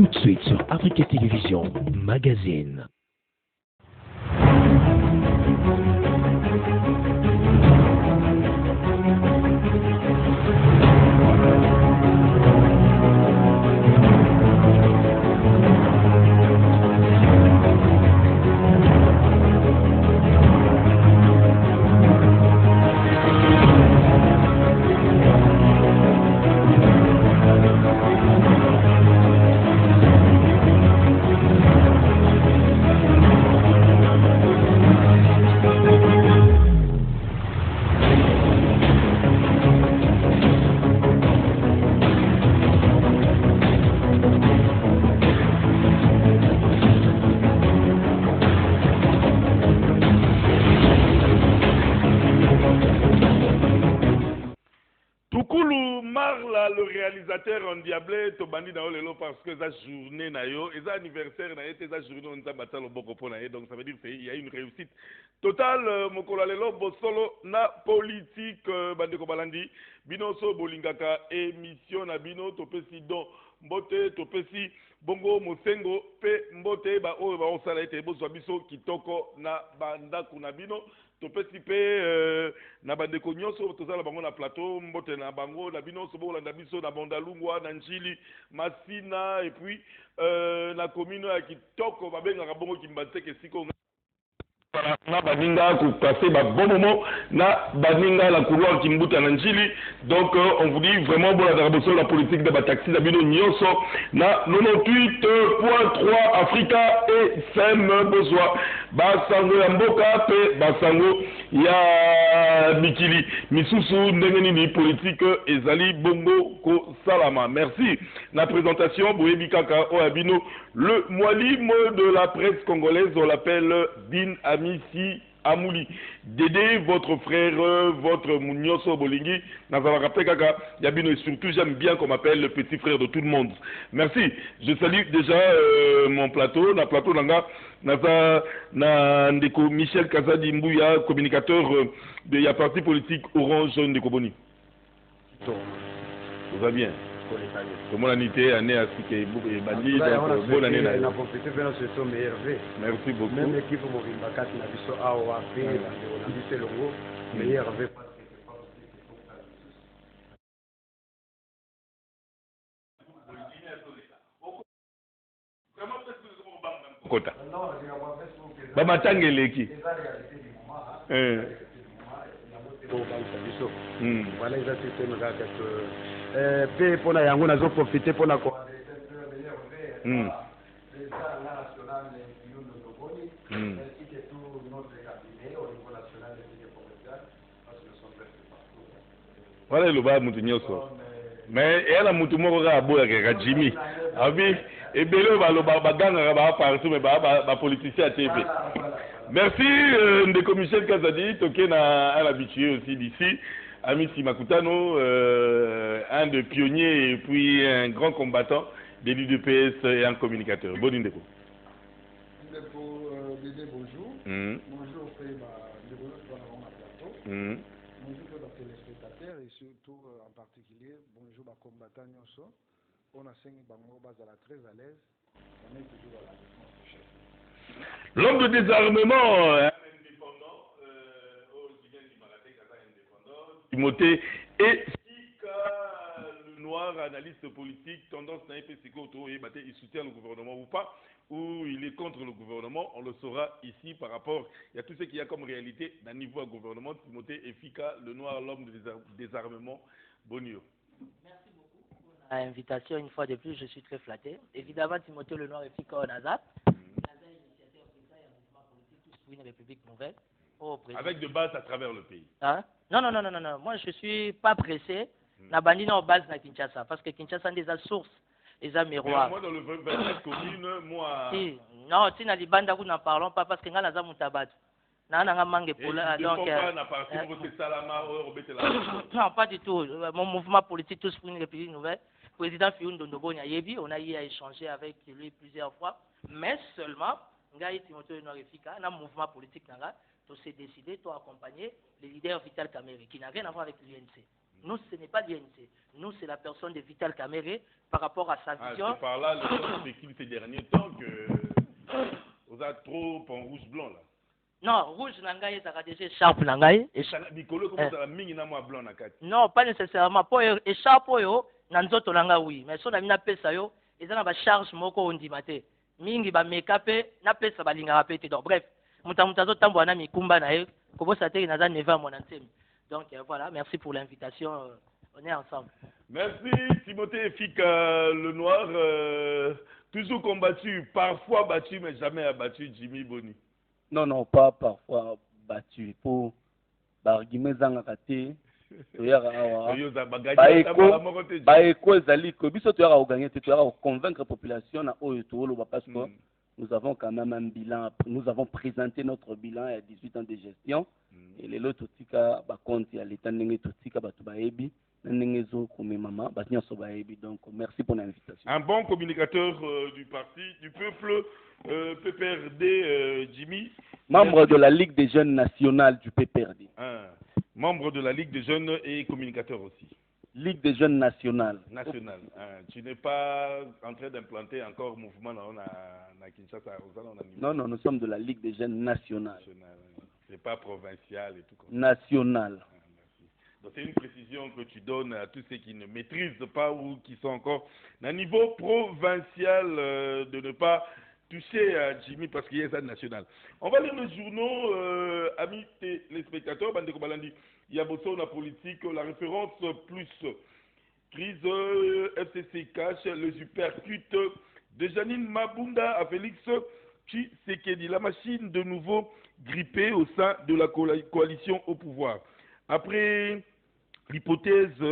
tout de suite sur Africa Télévision Magazine. Le réalisateur endiablé Tobandi na lelo parce que sa journée na yo et sa anniversaire na été sa journée on t'a battu le boko pour na donc ça veut dire qu'il y a une réussite totale mokola lelo bosolo na politique bandeko balandi bino so bolingaka émission na bino topesi don mbote topesi bongo mosengo pe mbote ba oyo ba osala ete bozwa biso kitoko na banda kuna bino topesi pe na bandeko nyonso tozala bango na plateau mbote na bango na bino so bolanda biso na Bondalungwa na Njili Masina et puis na commune ya kitoko babengaka bongo Kimbatseke siko na baninga pour passer bon moment na baninga la couloir Kimbuta na Njili donc on vous dit vraiment bon la politique de taxi na bino nyonso na 98.3 Africa FM bozwa basango ya mboka pe basango ya mikili misusu ndenge nini politique ezali bongo ko salama. Merci. La présentation boyebi kaka oyabino le mwalimu de la presse congolaise, on l'appelle Bin Amissi Amouli. Dédé, votre frère, votre Mounioso Bolingi, Nazara Kaka, Yabino, et surtout j'aime bien qu'on m'appelle le petit frère de tout le monde. Merci. Je salue déjà mon plateau, na plateau Nanga, Naza, na Ndeko Michel Kazadi Mbouya, communicateur de la parti politique Orange Ndeko Boni. Ça va bien. Comment l'année année à ce qui est bandi, donc bonne année. Merci beaucoup. Même l'équipe Morimbakat n'a vu ça à OAP, on a vu c'est longo, mais hier avait pas. Kota. Bamatangeleki. Voilà les systèmes là que pour la yango nazo profiter pour la voilà le bas mutu nyoso mais elle a mutu moko ka boya ka Jimmy abi et belo ba lo ba ganga ba partout mais ba politicien TV. Merci Ndeko Michel Kazadi toké na un habitué aussi d'ici. Amissi Makutano, un des pionniers et puis un grand combattant de l'UDPS et un communicateur. Bon Ndeko. Dédé, bonjour. Bonjour, bonjour aux téléspectateurs et surtout en particulier, bonjour aux combattants. On a 5 bango bazala très à l'aise. On est toujours à la défense du chef. L'homme de désarmement, indépendant, Timothée et Sika, le noir, analyste politique, tendance à il soutient le gouvernement ou pas, ou il est contre le gouvernement, on le saura ici par rapport, il y a tout ce qu'il y a comme réalité d'un niveau à gouvernement. Timothée et Fika, le noir, l'homme de désarmement, Bonio. Merci beaucoup pour l'invitation une fois de plus, je suis très flatté. Évidemment, Timothée le noir et Fika au Nazap. Une république nouvelle. Avec de base à travers le pays. Hein? Non. Moi, je ne suis pas pressé. Na bandi na base na Kinshasa. Parce que Kinshasa a des sources, des miroirs. Moi, dans le 24 communes, moi. Si. Non, si na libanda, nous n'en parlons pas parce que nous avons un tabac. Non, pas du tout. Mon mouvement politique, tous pour une république nouvelle. Président Fioun Dondoboni a Yebi, on a eu à échanger avec lui plusieurs fois. Mais seulement. Ngaï Timothée Noirefika, un mouvement politique, tu s'est décidé, tu as accompagné le leader Vital Kamerhe, qui n'a rien à voir avec l'UNC. Nous, ce n'est pas l'INC. Nous, c'est la personne de Vital Kamere par rapport à sa vision. C'est par là, les gens spéculent ces derniers temps que vous êtes trop en rouge-blanc, là. Non, rouge nangai ezaka déjà écharpe nangai. Mikolo comment ça mingi na moi blanc na kati. Non, pas nécessairement. Pour écharpe yo na nzoto nanga oui, mais so na mina pesa yo, ezana ba charge moko ondima te. Mingi ba make-up na pesa balinga pe te. Donc bref, muta zo tambo na mikumba na ye, ko bosa te na za neva mon antenne. Donc voilà, merci pour l'invitation. On est ensemble. Merci Timothée Fika le Noir, toujours combattu, parfois battu mais jamais abattu Jimmy Boni. Non, pas parfois battu. Pour argument zangakate, toyaka awa. Baeko ezali ko biso toyaka gagner, toyaka convaincre la population na oyo tolo parce que nous avons quand même un bilan, nous avons présenté notre bilan à 18 ans de gestion et les lots totika ba compte ya l'état ndenge totika batu baebi. Donc, merci pour l'invitation. Un bon communicateur du parti, du peuple, PPRD, Jimmy. Membre de la Ligue des jeunes nationales du PPRD. Membre de la Ligue des jeunes et communicateur aussi. Ligue des jeunes nationales. National. Tu n'es pas en train d'implanter encore mouvement à Kinshasa. Non, nous sommes de la Ligue des jeunes nationales. C'est pas provincial et tout comme ça. National. Donc c'est une précision que tu donnes à tous ceux qui ne maîtrisent pas ou qui sont encore à un niveau provincial de ne pas toucher à Jimmy parce qu'il y a ça national. On va lire les journaux, amis téléspectateurs, Bandeko Balandi, il y a beaucoup de politique, la référence plus crise FCC cash, le supercute de Janine Mabunda à Félix Tshisekedi, la machine de nouveau grippée au sein de la coalition au pouvoir. Après l'hypothèse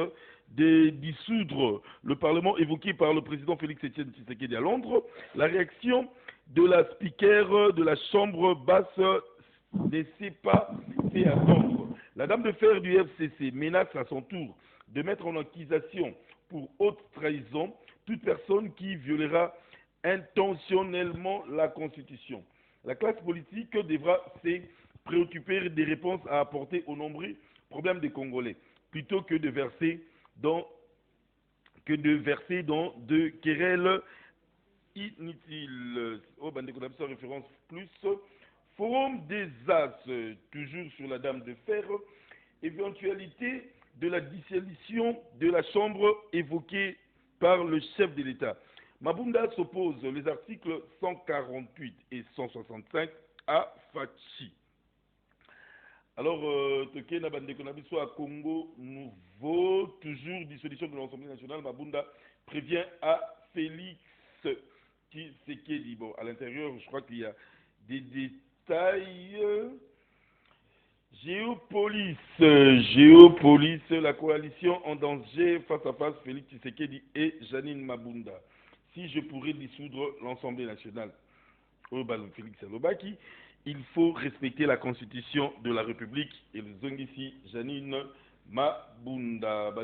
de dissoudre le Parlement évoquée par le président Félix Tshisekedi à Londres, la réaction de la speaker de la Chambre basse ne s'est pas fait attendre. La dame de fer du FCC menace à son tour de mettre en accusation pour haute trahison toute personne qui violera intentionnellement la Constitution. La classe politique devra se préoccuper des réponses à apporter aux nombreux problèmes des Congolais, plutôt que de verser dans de querelles inutiles. Oh, référence plus. Forum des As, toujours sur la dame de fer. Éventualité de la dissolution de la Chambre évoquée par le chef de l'État. Mabunda s'oppose les articles 148 et 165 à Fachi. Alors, Toké Nabandekonabiso à Congo Nouveau, toujours dissolution de l'Assemblée nationale, Mabunda prévient à Félix Tshisekedi. Bon, à l'intérieur, je crois qu'il y a des détails. Géopolice, la coalition en danger face à face, Félix Tshisekedi et Janine Mabunda. Si je pourrais dissoudre l'Assemblée nationale, Félix Alobaki, il faut respecter la Constitution de la République et le Zongisi Janine Mabunda.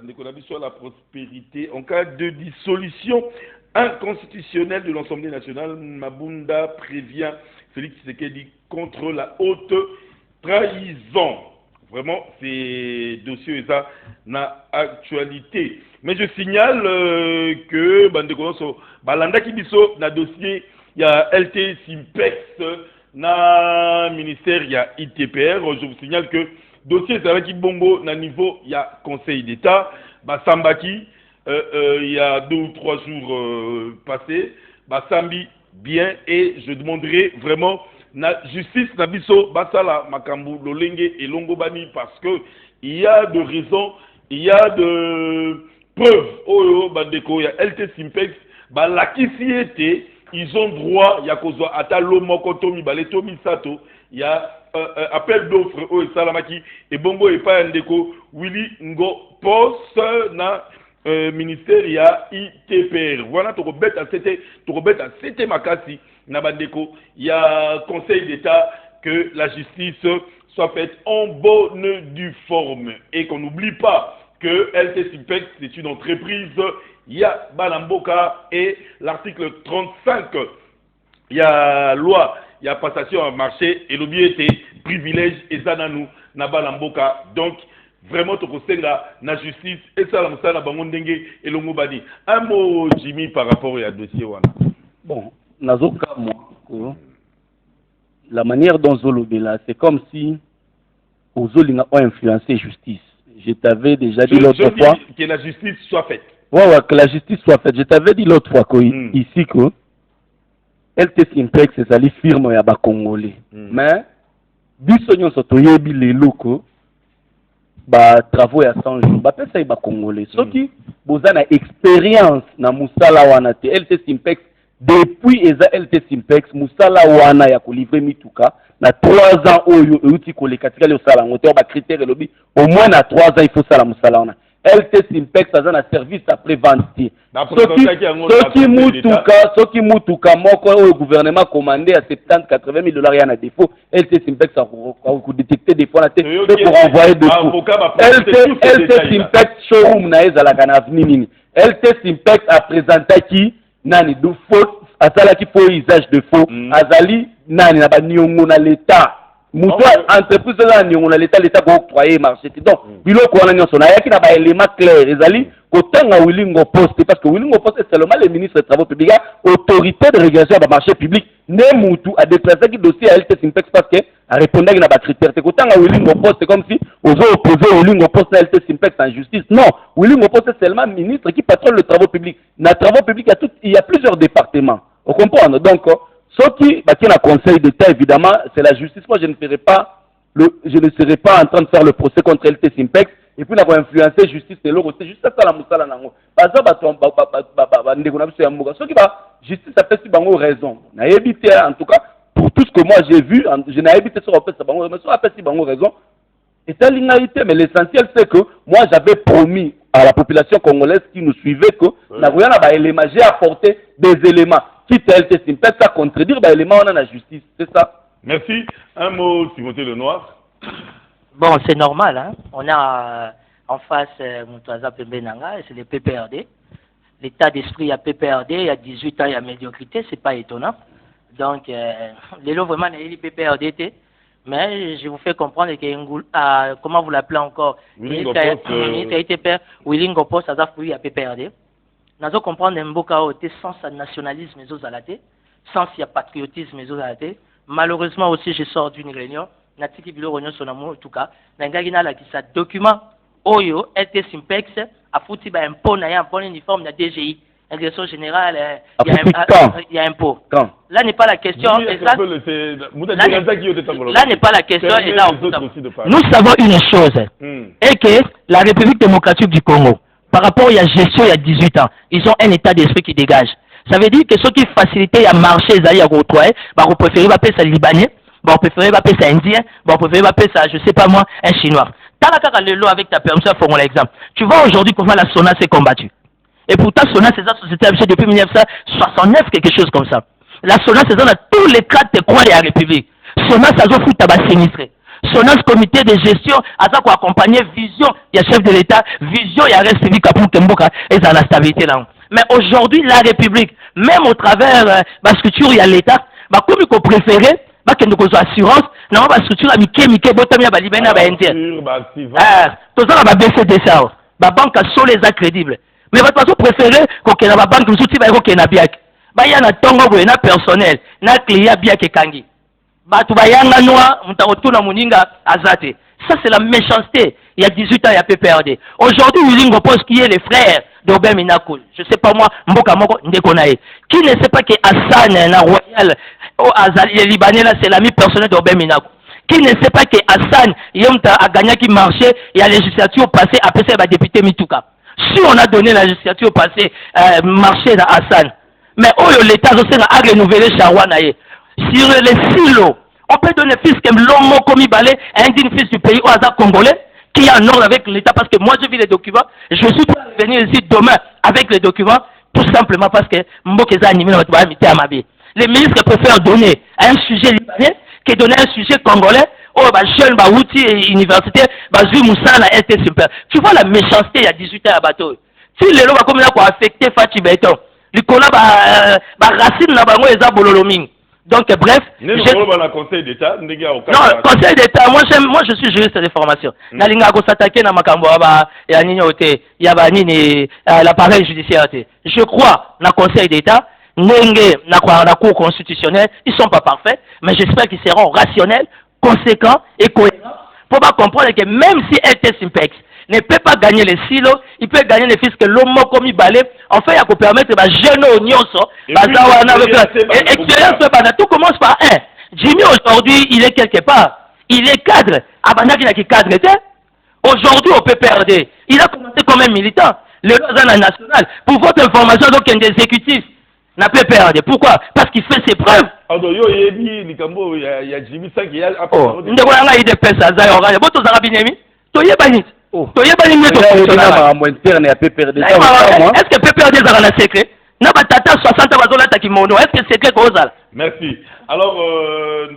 Sur la prospérité en cas de dissolution inconstitutionnelle de l'Assemblée nationale, Mabunda prévient Félix Tshisekedi contre la haute trahison. Vraiment, c'est dossier ça na actualité. Mais je signale que Bandekonoso Balanda Kibiso na dossier il y a LT Simpex na ministère il y a ITPR. Je vous signale que dossier Zalaki Bongo na niveau il y a Conseil d'État. Sambaki il y a 2 ou 3 jours passés. Sambi bien et je demanderai vraiment la justice na biso basala makambu lolenge et longobani parce que il y a de raisons, il y a de preuves. Oyo bandeko ya LT Simpex balakisi ete ils ont droit ya kozwa ata lomoko tomi baletomi sato ya appel d'offre o salamaki et bongo et pas ndeko Willy Ngo poste na ministère ya ITPR. Voilà tokobeta c'était makasi na bandeko ya conseil d'État que la justice soit faite en bonne due forme et qu'on n'oublie pas que LT Simpex c'est une entreprise. Il y a Balamboka et l'article 35, il y a loi, il y a passation en marché et l'objet était privilège et zananou na Balamboka. Donc vraiment tokosenga na justice et ça la musala bango ndenge elongo bani. Un mot Jimmy par rapport à dossier wana. Bon, nazoka moi la manière dont Zolobela, c'est comme si Ozolinga a influencé justice. Je t'avais déjà dit l'autre fois que la justice soit faite. Ouais, que la justice soit faite. Je t'avais dit l'autre fois ici que LT Simpex c'est ali firme ya ba Congolais. Mais biso nyonso toyebi lelo ko ba travaux ya 100 jours ba pesa ba Congolais. Soki bozana expérience na musala wana te LT Simpex depuis eza LT Simpex musala wana ya ko livrer mituka na 3 ans oyo euti ko le katika le sala ngoto ba critère lobi au moins na 3 ans il faut sala musala wana. LT Simpex aza na service après vente. Soki mutuka moko au gouvernement commandé à 70-80 000 $ ya na défaut, LT Simpex a détecté des fois la tête pour envoyer de faux. LT Simpex showroom na ezala kana avenue nini. LT Simpex a présenté qui nani de faux azala qui faux usage de faux azali nani na ba niongo na l'état. Moutoua entreprise là niongo na l'état ko octroyer marché. Donc biloko wana nyonso na yaki na ba élément clair ezali kotanga Wilingo Post parce que Wilingo Post c'est seulement le ministre des travaux publics autorité de régulation du marché public ne moutou a déplacé qui dossier à LT Simpex parce que a répondu à ba critère c'est kotanga Wilingo Post c'est comme si ozo opposer Wilingo Post à LT Simpex en justice. Non, Wilingo Post c'est seulement ministre qui patronne le travaux public. Na travaux publics il y a plusieurs départements. Vous comprenez? Donc ce qui est un conseil d'État, évidemment, c'est la justice. Moi, je ne serai pas en train de faire le procès contre LT Simpex et puis d'avoir influencé la justice de l'autre. C'est juste ça la moussala nango. Par exemple, ce qui va justice a fait si bango raison. N'a évité en tout cas pour tout ce que moi j'ai vu, je n'ai évité sur la bango, mais sur la si bango raison. Et c'est l'inalité, mais l'essentiel c'est que moi j'avais promis à la population congolaise qui nous suivait que j'ai apporté des éléments. Quitte LT Simpex à contredire l'élément on a la justice, c'est ça. Merci. Un mot, Timothée Lenoir. Bon, c'est normal, hein. On a en face Moutouaza Pembenanga, et c'est le PPRD. L'état d'esprit à PPRD, il y a 18 ans, il y a médiocrité, c'est pas étonnant. Donc, les lots vraiment, il y a PPRD, mais je vous fais comprendre que, comment vous l'appelez encore, Willing Post, ça a fouillé à PPRD. Nous devons comprendre que sans ce nationalisme, sans ce patriotisme, malheureusement aussi, je sors d'une réunion, natiki bilo réunion sonamo en tout cas, n'engagina la qui ça document oyo LT Simpex a foutu ba impôt na ya un uniforme na DGI, ingression générale, il y a impôt. Là n'est pas la question. Là n'est pas la question. Et là, nous savons une chose, et que la République démocratique du Congo, par rapport à la gestion il y a 18 ans, ils ont un état d'esprit qui dégage. Ça veut dire que ceux qui facilitaient le marché, ils allaient retrouver, vous préférez appeler ça Libanais, vous préférez appeler ça Indien, vous préférez appeler ça, je sais pas moi, un Chinois. T'as la le lot avec ta permission, faisons l'exemple. Tu vois aujourd'hui comment la SONA s'est combattue. Et pourtant, SONA, c'est sa société depuis 1969, quelque chose comme ça. La SONA, c'est dans tous les cadres de quoi il y a la République. SONA, ça doit foutre tabac sinistré. SONA, ce comité de gestion, à ça qu'on accompagner vision, il y a chef de l'État, vision, il y a reste civique pour Kemboka, et ça a la stabilité là. Mais aujourd'hui, la République, même au travers la structure, il y a l'État, comme il faut préférer, qu'il y ait une assurance, non, la structure, Mike, Botamia, Balibena, Indien. Tout ça, va baisser des ça. La banque sont les crédibles. Mais votre façon préférée, qu'on ait la banque, nous soutient, qu'on ait la biak. Il y a un tongo, il y a un personnel, il y a un client, biak et kangi. Batubayanga noa, mutaotuna muninga azate. Ça, c'est la méchanceté. Il y a 18 ans, il y a PPRD. Aujourd'hui, Wilingo Post, qui est les frères d'Obem Minakoul. Je ne sais pas moi, Mboka Moko Ndekonae. Qui ne sait pas que Hassan, la royale, les Libanais, là, c'est l'ami personnel d'Obem Minakoul. Qui ne sait pas que Hassan, Yomta a gagné qui marchait, il y a la législature passée, après ça, il va député Mitouka. Si on a donné la législature passée, marché à Hassan, mais l'État, a renouvelé Charwanaye. Sur les silos, on peut donner fils comme l'homme comme Ibalé, un digne fils du pays au hasard congolais, qui est en ordre avec l'État, parce que moi j'ai vu les documents, je suis prêt à venir ici demain avec les documents, tout simplement parce que Mbokeza animé notre amitié à ma vie. Les ministres préfèrent donner un sujet libanais que donner un sujet congolais, jeune, outil et université, Moussa, la ST super. Tu vois la méchanceté il y a 18 ans à bateau. Si les lois comme là pour affecter Fati Béton, les collabs, racine, na bango, eza bololoming. Donc, bref. Conseil d'État. Non, Conseil d'État, moi je suis juriste de formation. Nalinga ko s'attaquer na makambo ya nini ote, ya ba nini l'appareil judiciaire. Je crois na Conseil d'État, nenge na cour constitutionnelle, ils sont pas parfaits, mais j'espère qu'ils seront rationnels, conséquents et cohérents pour pas comprendre que même si LT Simpex ne peut pas gagner les silos, il peut gagner les fils que l'homme comme il balai. Enfin, il y a qu'on permettre aux jeunes au Nyonso. Expérience, tout commence par un. Jimmy, aujourd'hui, il est quelque part. Il est cadre. Abana qui cadre. Aujourd'hui, on peut perdre. Il a commencé comme un militant. Le Lausanne national. Pour votre information, donc, un exécutif n'a pas perdre. Pourquoi? Parce qu'il fait ses preuves. Il y a Jimmy Sang qui a. Oh, il y a des personnes. Il y a des personnes. Est-ce que PPRD est un secret? Est-ce que c'est secret? Merci. Alors, je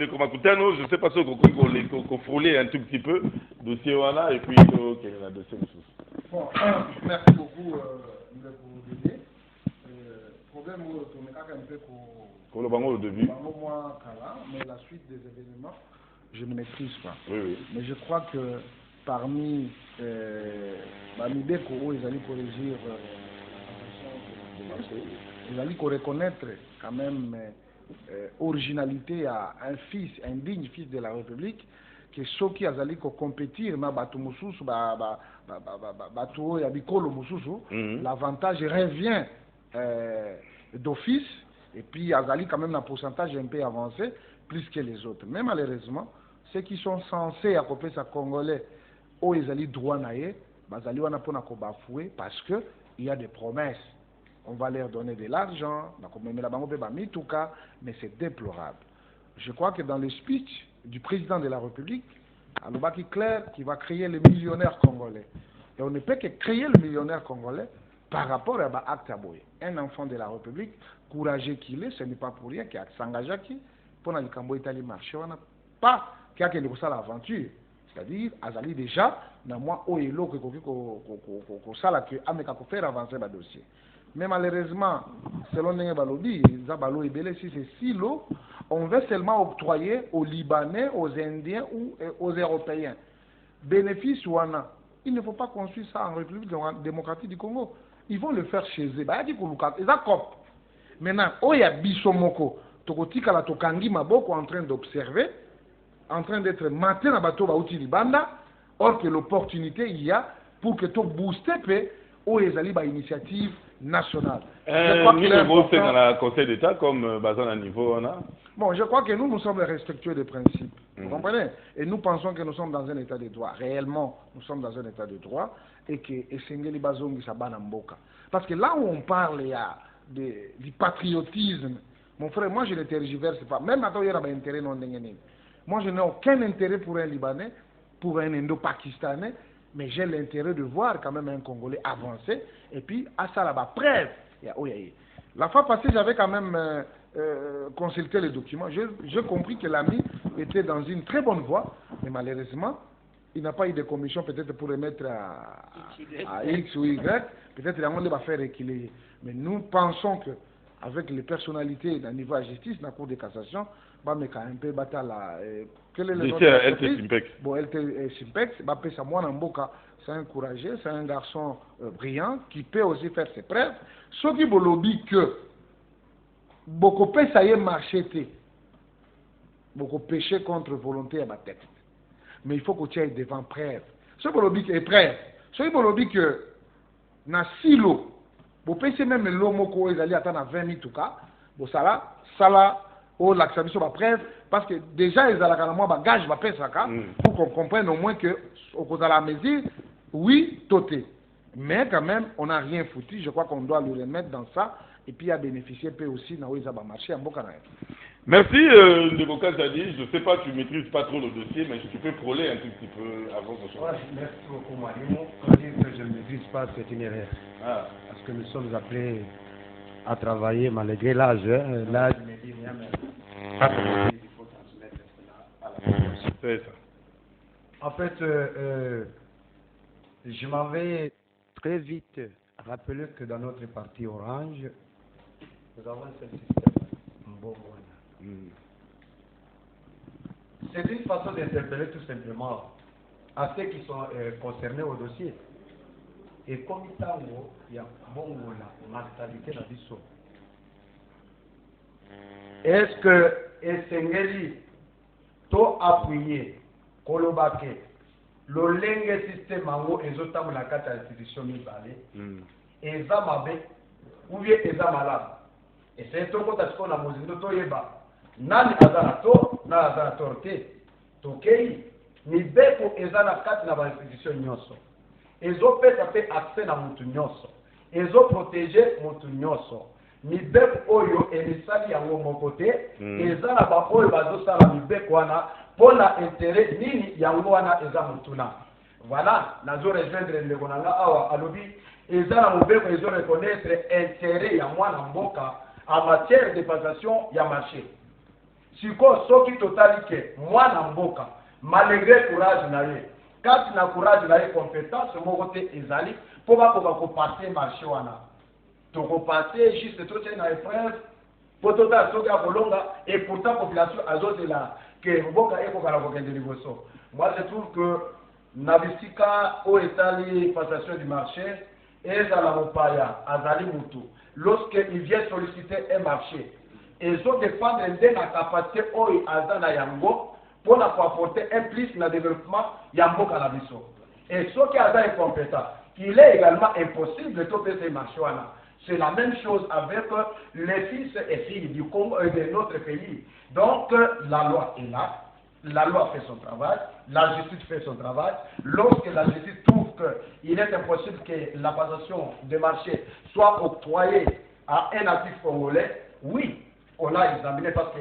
ne sais pas si on frôler un tout petit peu dossier voilà et puis quel est le dossier. Bon, merci beaucoup de vous aider. Problème où on est un peu pour le bango au début. Mais la suite des événements, je ne maîtrise pas. Oui. Mais je crois que parmi l'idée qu'ils allaient corriger, ils allaient reconnaître quand même originalité à un fils, un digne fils de la République, que ceux qui allaient compétir dans l'avantage revient d'office, et puis ils allaient quand même un pourcentage un peu avancé, plus que les autres. Mais malheureusement, ceux qui sont censés accompagner ces Congolais, où ils allaient droit naïe, ils allaient bafouer parce qu'il y a des promesses. On va leur donner de l'argent, mais c'est déplorable. Je crois que dans le speech du président de la République, Alobaki clair qui va créer le millionnaire congolais. Et on ne peut que créer le millionnaire congolais par rapport à Acte Aboye. Un enfant de la République, courageux qu'il est, ce n'est pas pour rien qu'il a s'engagé pour le Cambo Italie marché. On n'a pas qu'il y a l'aventure. C'est-à-dire, Azali déjà, dans moi, au elo que faire avancer le dossier. Mais malheureusement, selon les Balobi, si c'est silo, on veut seulement octroyer aux Libanais, aux Indiens ou aux Européens. Bénéfice ou en a. Il ne faut pas construire ça en République démocratique du Congo. Ils vont le faire chez eux. Ils ont maintenant, il y a Bissomoko, Tokotika la Tokangi Maboko en train d'observer, en train d'être maté dans bateau Baouti Libanda, or que l'opportunité il y a pour que tu boostes où les alliés initiative nationale. Nous dans la Conseil d'État comme basé à niveau on a. Bon, je crois que nous sommes respectueux des principes. Vous comprenez? Et nous pensons que nous sommes dans un état de droit. Réellement, nous sommes dans un état de droit et que Esengeli Bazongi Sabanamboka. Parce que là où on parle du patriotisme, mon frère, moi je ne tergiverse pas. Même maintenant, il y a un intérêt non déngéné. Moi, je n'ai aucun intérêt pour un Libanais, pour un Indo-Pakistanais, mais j'ai l'intérêt de voir quand même un Congolais avancer. Et puis, à ça là-bas, preuve. La fois passée, j'avais quand même consulté les documents. J'ai compris que l'ami était dans une très bonne voie, mais malheureusement, il n'a pas eu de commission peut-être pour remettre à X ou Y. Peut-être qu'il va faire équilibrer. Mais nous pensons que avec les personnalités d'un niveau à justice, dans la Cour de cassation, un peu quel est le nom de l'entreprise? Bon, LT Simpex, c'est un courageux, c'est un garçon brillant qui peut aussi faire ses preuves. Ce qui veut dire que beaucoup de ça y est marché, beaucoup péché contre volonté à ma tête. Mais il faut que tu ailles devant preuve. Ce qui veut dire que est preuve. Ce qui veut dire que dans silo, vous pouvez même l'homme qui est allé attendre 20 000 tout cas, bon ça là, ou l'accession va preuve, parce que déjà ils ont la bagage va faire ça pour qu'on comprenne au moins que au cours de la mesure, oui, toté. Mais quand même, on n'a rien foutu. Je crois qu'on doit le remettre dans ça et puis à bénéficier peut aussi dans où ça va marcher en Bokanaï. Merci, Ndeboka Zadi. Je ne sais pas, tu ne maîtrises pas trop le dossier, mais tu peux frôler un tout petit peu avant de changer. Merci beaucoup, Marimo. Pour dire que je ne maîtrise pas, c'est une erreur. Parce que nous sommes appelés à travailler malgré l'âge. L'âge ne dit rien, mais il faut transmettre cela à la population. C'est ça. En fait, je m'avais très vite rappelé que dans notre parti Orange, nous avons ce système. C'est une façon d'interpeller tout simplement à ceux qui sont concernés au dossier. Et comme il y a bon la mentalité dans l'histoire. Est-ce que Esengeli to appuyer Kolobake le lenge système ango ezotamu la kata institution mibale eza mabe ou bien eza malade et c'est tout quand on a mozindo to yeba nani azana to na azana torte tokei ni beko eza na kati na ba institution nyonso ezopesa pe accès na mutu nyonso ezoprotéger mutu nyonso mibeko oyo emisali yango moko te eza na ba oyo bazosala mibeko wana pona intérêt nini yango wana eza mutuna voilà nazo rejoindre ndeko nanga awa alobi eza na mobeko ezo reconnaître intérêt ya mwana mboka en matière de passation ya marché siko soki totali ke mwana mboka malgré courage na ye kati na courage na ye compétence moko te ezali po bakoka kopase marché wana tokopase juste totie na épreuve po tota soki akolonga et pourtant population azozela ke mboka ekokala kokende liboso. Moi je trouve que nabisika o etali passation du marché ezala mopaya azali mutu lorsqu'il vient solliciter un marché ezo dépendre de la capacité oyo aza na yango pour apporter un plus na développement ya mboka na biso. Et soki aza incompétent, il est également impossible de topper ces marchés wana. C'est la même chose avec les fils et filles du Congo et de notre pays. Donc, la loi est là, la loi fait son travail, la justice fait son travail. Lorsque la justice trouve qu'il est impossible que la passation des marchés soit octroyée à un actif congolais, oui, on a examiné parce que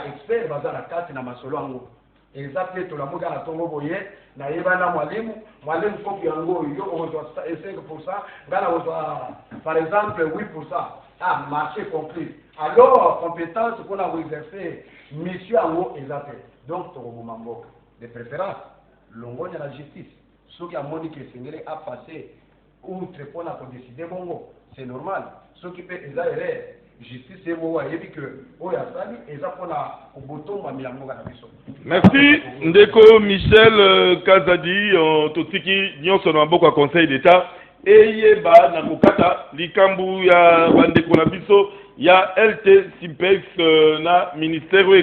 expert dans la carte na masolo ango. Exactement, tout le monde a tongo boye, na yebana mwalimu kopi yango yo on doit 5%, ngana on par exemple 8%. Ah, marché compris. Alors, compétence qu'on a exercé, mission ango exact. Donc, togo mambo de préférence, l'ongonya la justice. Ceux qui a moni que Sengele a passé outre pour la décider bongo, c'est normal. Ceux qui peut exagérer justice c'est moi et puis que oh ya sali eza pona oboto mamila monga na biso. Merci ndeko Michel Kazadi totiki nyonso na mboka conseil d'état eyeba na kokata likambu ya bandeko na biso ya LT Simpex na ministère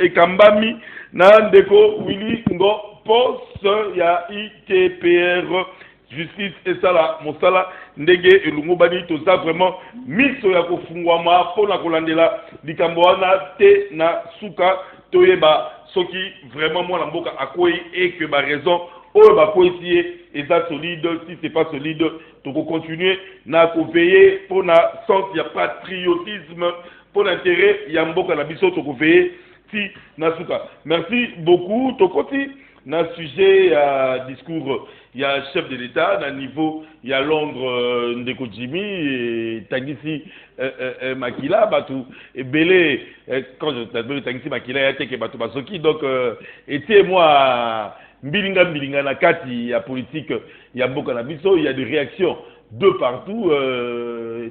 ekambami na ndeko Willy Ngo poste ya ITPR justice esala mosala ndenge elungu bani toza vraiment miso ya kofungwama pona kolandela likambo wana te na suka toyeba soki vraiment mwana mboka akoyi et que ba raison oyo bakoyi eza solide si c'est pas solide toko continuer na ko veiller pona sens ya patriotisme pour l'intérêt ya mboka na biso toko veiller si na suka. Merci beaucoup tokoti na sujet ya discours ya chef de l'État na niveau ya Londres ndeko Jimmy et tangisi makila batu ebele quand je t'appelle tangisi makila ya teke batu basoki donc était moi mbilinga na kati ya politique ya mboka na biso il y a des réactions de partout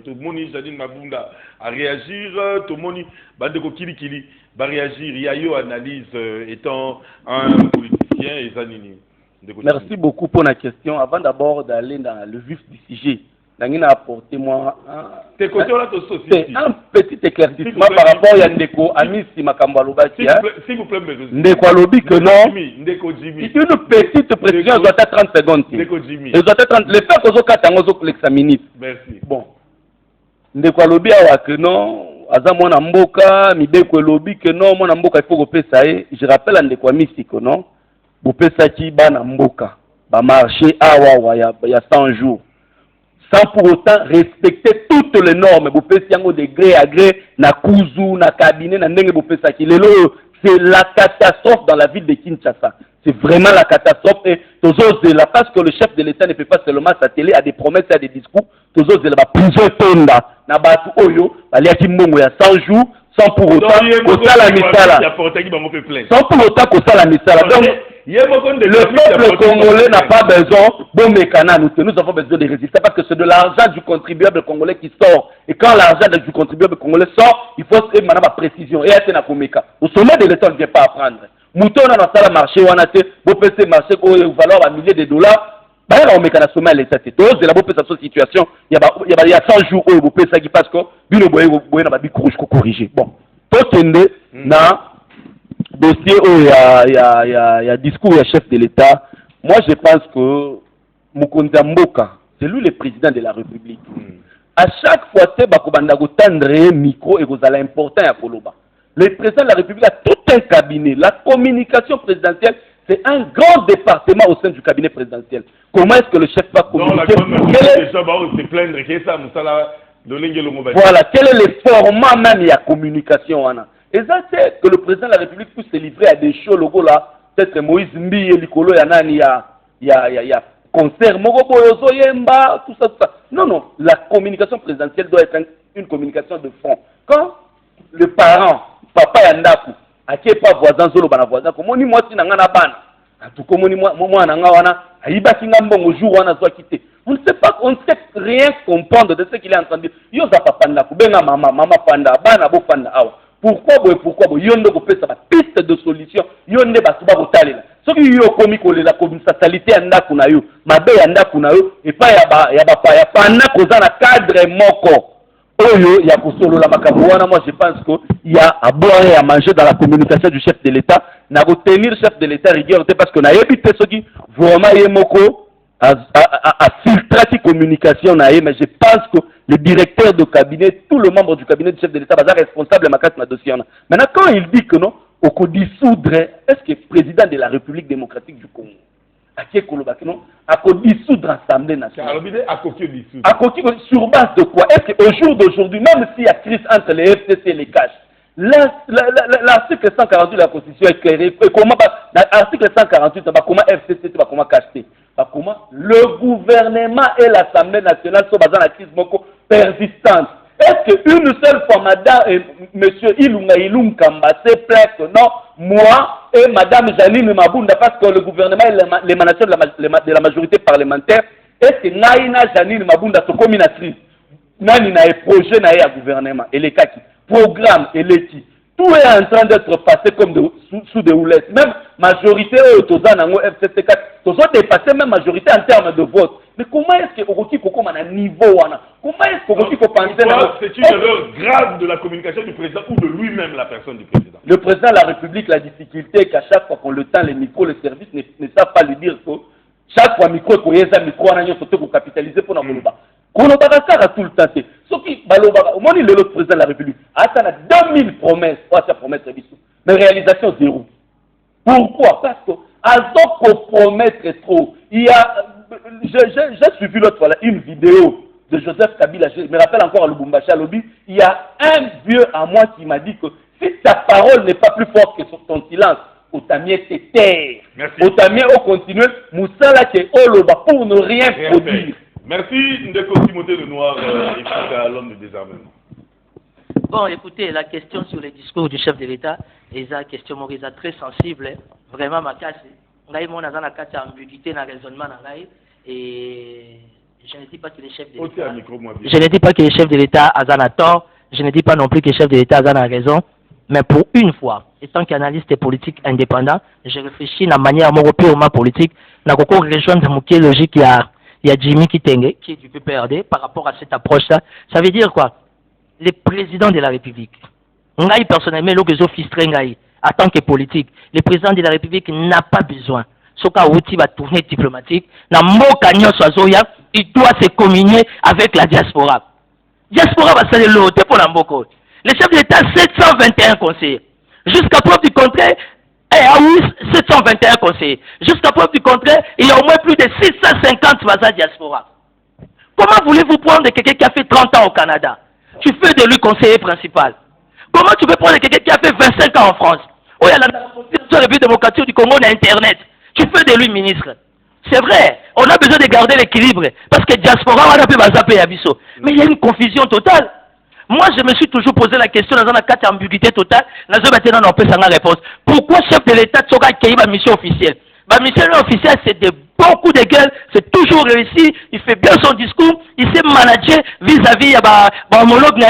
tout le monde Janine Mabunda à réagir tout le monde bandeko kilikili va réagir il y a eu analyse étant un politicien et zanini. Merci beaucoup pour la question. Avant d'abord d'aller dans le vif du sujet, j'ai apporté moi un petit éclaircissement par rapport à Ndeko Amisi Makambalobaki. S'il vous plaît, Ndeko Alobi que non. Une petite précision doit être 30 secondes. Le fait que vous avez l'examiner. Merci. Bon. Ndeko Alobi que non. Aza mwana mboka, Mibeko Alobi que non, mwana mboka il faut repérer ça. Je rappelle à Ndeko Amisi que non. Bopesaki bana mboka ba marché awa ya 100 jours sans pour autant respecter toutes les normes bopesi yango de gré à gré na kuzu na cabinet na ndenge bopesaki lelo c'est la catastrophe dans la ville de Kinshasa. C'est vraiment la catastrophe et tozozela parce que le chef de l'État ne peut pas seulement s'atteler à des promesses et à des discours tozozela ba plusieurs tonda na batu oyo baliaki mbongo ya 100 jours sans pour autant kosala misala sans pour autant kosala misala donc peuple congolais n'a pas besoin de mécanisme. Nous avons besoin de résultats parce que c'est de l'argent du contribuable congolais qui sort. Et quand l'argent du contribuable congolais sort, il faut que madame a précision. Et elle au sommet de l'État, on ne vient pas apprendre. Mouton dans le marché, on a fait un marché qui valeur à milliers de dollars. On mécanisme sommet à l'État. C'est la situation. Il y a 100 jours où vous pouvez ça qui passe que vous pouvez corriger. Bon, tout na dossier où il y a discours du chef de l'État. Moi, je pense que Mukonza Mboka, c'est lui le président de la République. À chaque fois, c'est tendre micro et vous allez important à Koloba. Le président de la République a tout un cabinet. La communication présidentielle, c'est un grand département au sein du cabinet présidentiel. Comment est-ce que le chef va communiquer? Voilà, quel est le format même de la communication? Et ça, c'est que le président de la République puisse se livrer à des shows, logo là, peut-être Moïse Mbi et Likolo, il y a concert, Mogobo, Yemba, tout ça. Non, la communication présidentielle doit être une communication de fond. Quand le parent, papa Yandaku, à qui est pas voisin, Zolo, bana voisin, comme on dit, moi, si n'angana ban, en tout cas, moi, n'angana, aïba kingambo, au jour où on a quitté. On ne sait rien comprendre de ce qu'il est en train de dire. Yo, ça papa Yandaku, benga maman panda, bana bo panda, awa. Pourquoi yonde ko pesa ba piste de solution yonde ba suba ko talela soki yo komi ko lela ko satelite anda kuna yo mabe anda kuna yo et pas ya ba ya pana ko za na cadre moko oyo ya ko solo la makambo wana. Moi je pense que il y a à boire et à manger dans la communication du chef de l'État na ko tenir chef de l'État rigueur parce que na yebite soki vraiment yemoko à filtrer la communication mais je pense que le directeur de cabinet, tout le membre du cabinet du chef de l'État va être responsable de ma case de dossier. Maintenant, quand il dit que non, on peut dissoudre, est-ce que le président de la République démocratique du Congo, à qui est non, a dissoudre l'Assemblée nationale? Sur base de quoi? Est-ce qu'au jour d'aujourd'hui, même s'il y a crise entre les FCC et les caches, l'article 148 de la Constitution est clair. Comment l'article 148, comment FCC, comment cacher? Comment le gouvernement et l'Assemblée nationale sont dans la crise persistante. Est-ce qu'une seule fois, madame, monsieur Ilunga Kamba s'est plaint que non, moi et madame Janine Mabunda, parce que le gouvernement est l'émanation de la majorité parlementaire, est-ce que Naïna Janine Mabunda se commune à crise? Nani n'a un projet n'a un gouvernement, et les cas qui programme et les qui. Tout est en train d'être passé comme sous des houlettes. Même majorité au FCC4, tous ont dépassé même majorité en termes de vote. Mais comment est-ce que Oroki Koko a un niveau? Comment est-ce que Oroki Koko pense? C'est une erreur grave de la communication du président ou de lui-même, la personne du président. Le président de la République, la difficulté est qu'à chaque fois qu'on le tend les micros, les services ne savent pas lui dire que chaque fois micro, il y a un micro, on a capitaliser pour nous. Qu'on a tout le temps. Ce qui, le président de la République, a 2000 promesses, mais réalisation zéro. Pourquoi? Parce que, avant qu'on promette trop, il y a, j'ai suivi l'autre fois une vidéo de Joseph Kabila, je me rappelle encore à Lubumbashi à Lobby, il y a un vieux à moi qui m'a dit que si ta parole n'est pas plus forte que sur ton silence, Otamier te taire. Otamier au continuer, Moussala qui est Oloba pour ne rien produire. Merci Ndeko Timothée Lenoir, à l'homme de désarmement. Bon, écoutez, la question sur le discours du chef de l'État, c'est une question très sensible, vraiment ma casse. On a eu mon ambiguïté dans le raisonnement et je ne dis pas que le chef de l'État. Je ne dis pas que le chef de l'État a tort, je ne dis pas non plus que le chef de l'État a raison, mais pour une fois, étant qu'analyste politique indépendant, je réfléchis de manière purement politique, je vais rejoindre la logique il y a Jimmy Kitenge, qui est du PPRD, par rapport à cette approche-là. Ça veut dire quoi? Le président de la République, Ngaï personnellement, en tant que politique, le président de la République n'a pas besoin. Soka outil va tourner diplomatique, il doit se communier avec la diaspora. Diaspora va saluer l'autre pour la Mboko. Le chef de l'État, 721 conseillers. Jusqu'à preuve du contraire, 721 conseillers. Jusqu'à preuve du contraire, il y a au moins plus de 650 bazar diaspora. Comment voulez-vous prendre quelqu'un qui a fait 30 ans au Canada? Tu fais de lui conseiller principal. Comment tu peux prendre quelqu'un qui a fait 25 ans en France? Oh, il y a la République démocratique du Congo, on a Internet. Tu fais de lui ministre. C'est vrai, on a besoin de garder l'équilibre. Parce que diaspora, on a pu bazapé Abisso. Mais il y a une confusion totale. Moi, je me suis toujours posé la question dans une ambiguïté totale. Dans une réponse. Pourquoi chef de l'État a accueilli ma mission officielle? Bah, mission officiel, c'est de beaucoup de gueules, c'est toujours réussi, il fait bien son discours, il sait manager vis-à-vis de homologue.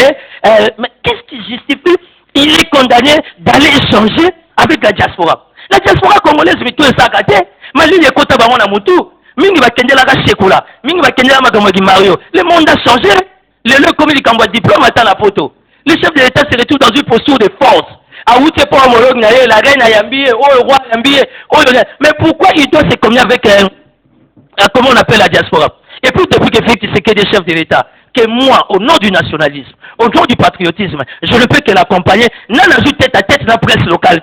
Mais qu'est-ce qui justifie? Il est condamné d'aller échanger avec la diaspora. La diaspora congolaise, mais tout est sacré. Mais lui, il est content de Moutou. Mingi va kende la Shekula, Mingi va kende la Mario. Le monde a changé. Le comme il a diplôme à la photo. Le chef de l'État se retrouve dans une posture de force. Ah oui, c'est pas homologue, la reine a yambié, oh le roi a yambié, oh le... Mais pourquoi il doit se communiquer avec, comment on appelle la diaspora? Et puis depuis que Félix Tshisekedi est chef de l'État, que moi, au nom du nationalisme, au nom du patriotisme, je ne peux que l'accompagner, n'en ajoute tête à tête dans la presse locale.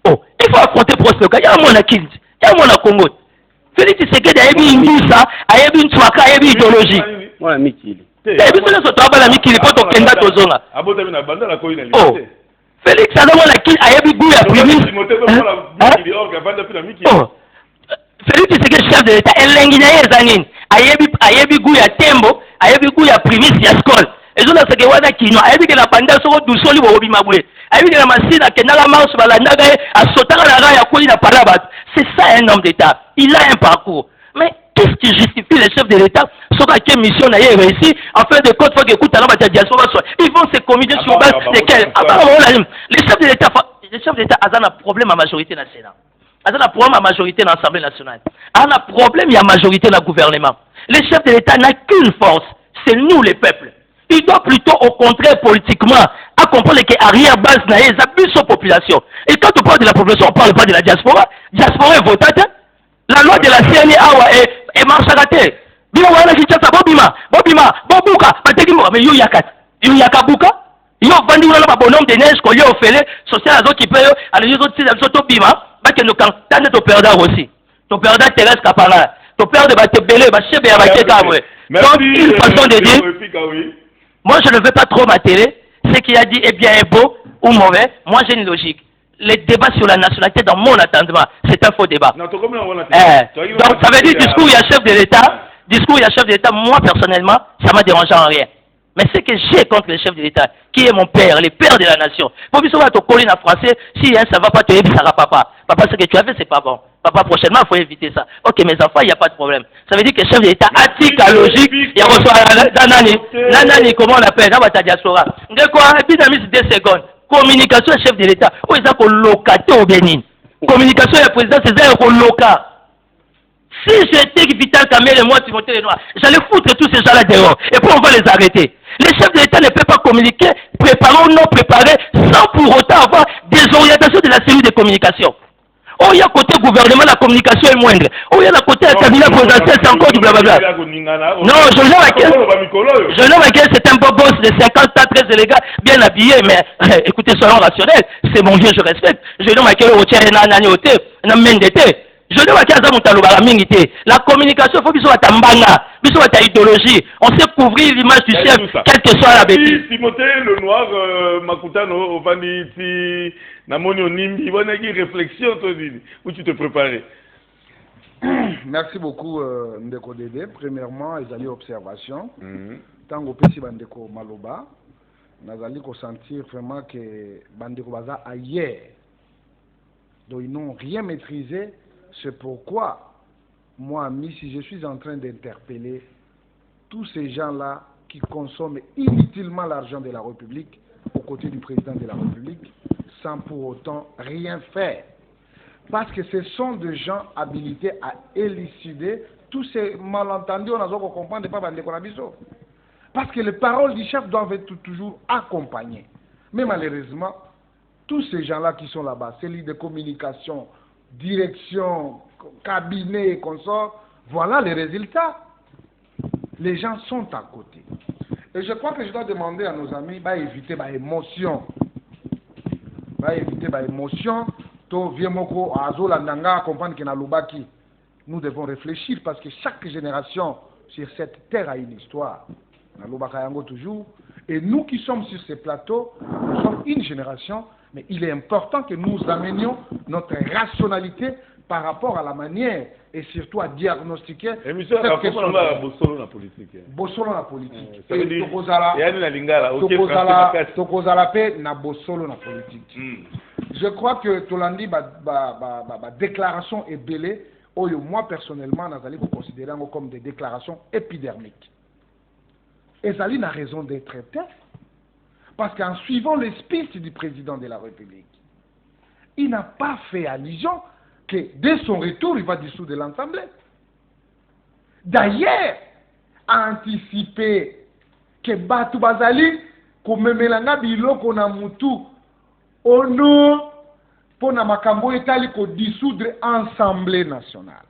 Oh, il faut affronter la presse locale. Il y a un monde à Kinz, il y a un monde à Congo. Félix Tshisekedi a eu une douce, a eu une soaka, a eu une idéologie. Ouais, Mikili. Oh, Félix a eu goût à primis. Oh, Félix Tshisekedi chef de l'État, a eu goût à tembo, a eu goût à primis à scol. Et je ne sais pas qui a eu que la bande sur du sol au Bimaboué. A eu que la machine à Kenala Marche, à sauter à la raya, à Parabat. C'est ça un homme d'État. Il a un parcours. Mais qu'est-ce qui justifie les chefs de l'État sur laquelle mission n'a réussi en fait de compte, faut qu'ils écoutent la diaspora. Ils vont se communiquer sur base desquels. Les chefs de l'État ont un problème à majorité nationale. Ils ont un problème à majorité dans l'Assemblée nationale. Ils ont un problème à majorité dans le gouvernement. Les chefs de l'État n'ont qu'une force, c'est nous les peuples. Ils doivent plutôt au contraire politiquement à comprendre qu'arrière-base n'a abuse sur la population. Et quand on parle de la population, on ne parle pas de la diaspora. Diaspora est votée. La loi de la CNA est marchée. Bima wana kichasa bobima bobuka batekimo mais yo yakat yo yakabuka yo vandi wana ba bonhomme de neige ko yo ofele social azo qui paye alors yo to bima ba ke no kantane to perdre aussi to perdre terrestre kapana to perdre ba te belé ba chebe ya ba keta moi. Donc une façon de dire moi je ne veux pas trop m'atteler ce qui a dit est bien est beau ou mauvais, moi j'ai une logique. Les débats sur la nationalité, dans mon entendement, c'est un faux débat. Non, donc, ça veut dire discours, il y a chef de l'État, moi, personnellement, ça m'a dérangé en rien. Mais ce que j'ai contre le chef de l'État, qui est mon père, le père de la nation, pour que ça va te coller en français, si hein, ça ne va pas te dire, ça va papa. Papa, ce que tu as fait, c'est pas bon. Papa, prochainement, il faut éviter ça. Ok, mes enfants, il n'y a pas de problème. Ça veut dire que le chef de l'État attique la logique, il reçoit Nanani, comment on l'appelle, dans ta diaspora. De quoi, et puis, 2 secondes. Communication chef de l'État. Où est-ce qu'on locate au Bénin? Communication du président, c'est ça qu'on locate. Si j'étais Vital Kamel et moi, Timothée Lenoir, j'allais foutre tous ces gens-là dehors. Et puis on va les arrêter. Les chefs de l'État ne peuvent pas communiquer, préparer ou non préparer, sans pour autant avoir des orientations de la cellule de communication. Oh, il y a côté gouvernement, la communication est moindre. Oh, il y a la côté cabinet présidentiel, c'est encore du blablabla. Non, je nomme laquelle c'est un beau boss de 50 ans, très élégant, bien habillé, mais écoutez, soyons rationnels, c'est mon vieux, je respecte. Je nomme laquelle au tien, je nomme laquelle la communication, il faut que soit mbanga, il faut que idéologie. On sait couvrir l'image du chef, quelle que soit la bêtise. Timothée Lenoir, Makutano, Ovaniti, Namoni Onimbi, il y a une réflexion, où tu te préparais. Merci beaucoup, Ndeko Dédé. Premièrement, ils allaient observation. Tant que Pessi Bandeko Maloba, nous allons sentir vraiment que Bandeko Baza ailleurs. Donc ils n'ont rien maîtrisé. C'est pourquoi, moi, si je suis en train d'interpeller tous ces gens-là qui consomment inutilement l'argent de la République aux côtés du président de la République, sans pour autant rien faire. Parce que ce sont des gens habilités à élucider tous ces malentendus, on a besoin de comprendre pas parce que les paroles du chef doivent être toujours accompagnées. Mais malheureusement, tous ces gens-là qui sont là-bas, celui de communication, direction, cabinet et consorts, voilà les résultats. Les gens sont à côté. Et je crois que je dois demander à nos amis d'éviter l'émotion. Éviter l'émotion. Nous devons réfléchir parce que chaque génération sur cette terre a une histoire. Toujours. Et nous qui sommes sur ces plateaux, nous sommes une génération, mais il est important que nous amenions notre rationalité par rapport à la manière et surtout à diagnostiquer. Bossolo la politique. Bossolo la politique. Ça veut dire Tokozala pe na bossolo la politique. Je crois que Tolandi, déclaration est belée. Moi, personnellement, Nazali, vous considérez comme des déclarations épidermiques. Et Zali n'a raison d'être tel. Parce qu'en suivant les speeches du président de la République, il n'a pas fait allusion que dès son retour, il va dissoudre l'Assemblée. D'ailleurs, anticiper que Batu Bazali, comme Melanga Biloko na Mutu, au nom pour na makambo etali ko dissoudre Assemblée nationale.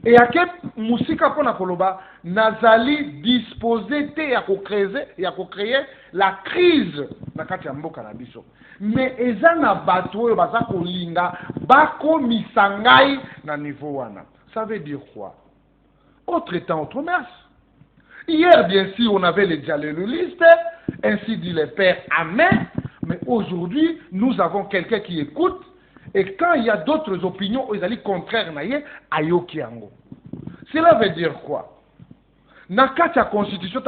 Et à quel musika pour na koloba nazali disposé te ya ko créer la crise na kati ya mboka na biso. Mais eza na bato oyo baza kolinga bako misangai na niveau wana. Ça veut dire quoi? Autre temps, autre messe. Hier, bien sûr, on avait les dialoguistes, ainsi dit le Père Amen. Mais aujourd'hui, nous avons quelqu'un qui écoute. Et quand il y a d'autres opinions, ils allaient contraire à Yokiango. Cela veut dire quoi? Nakati la Constitution,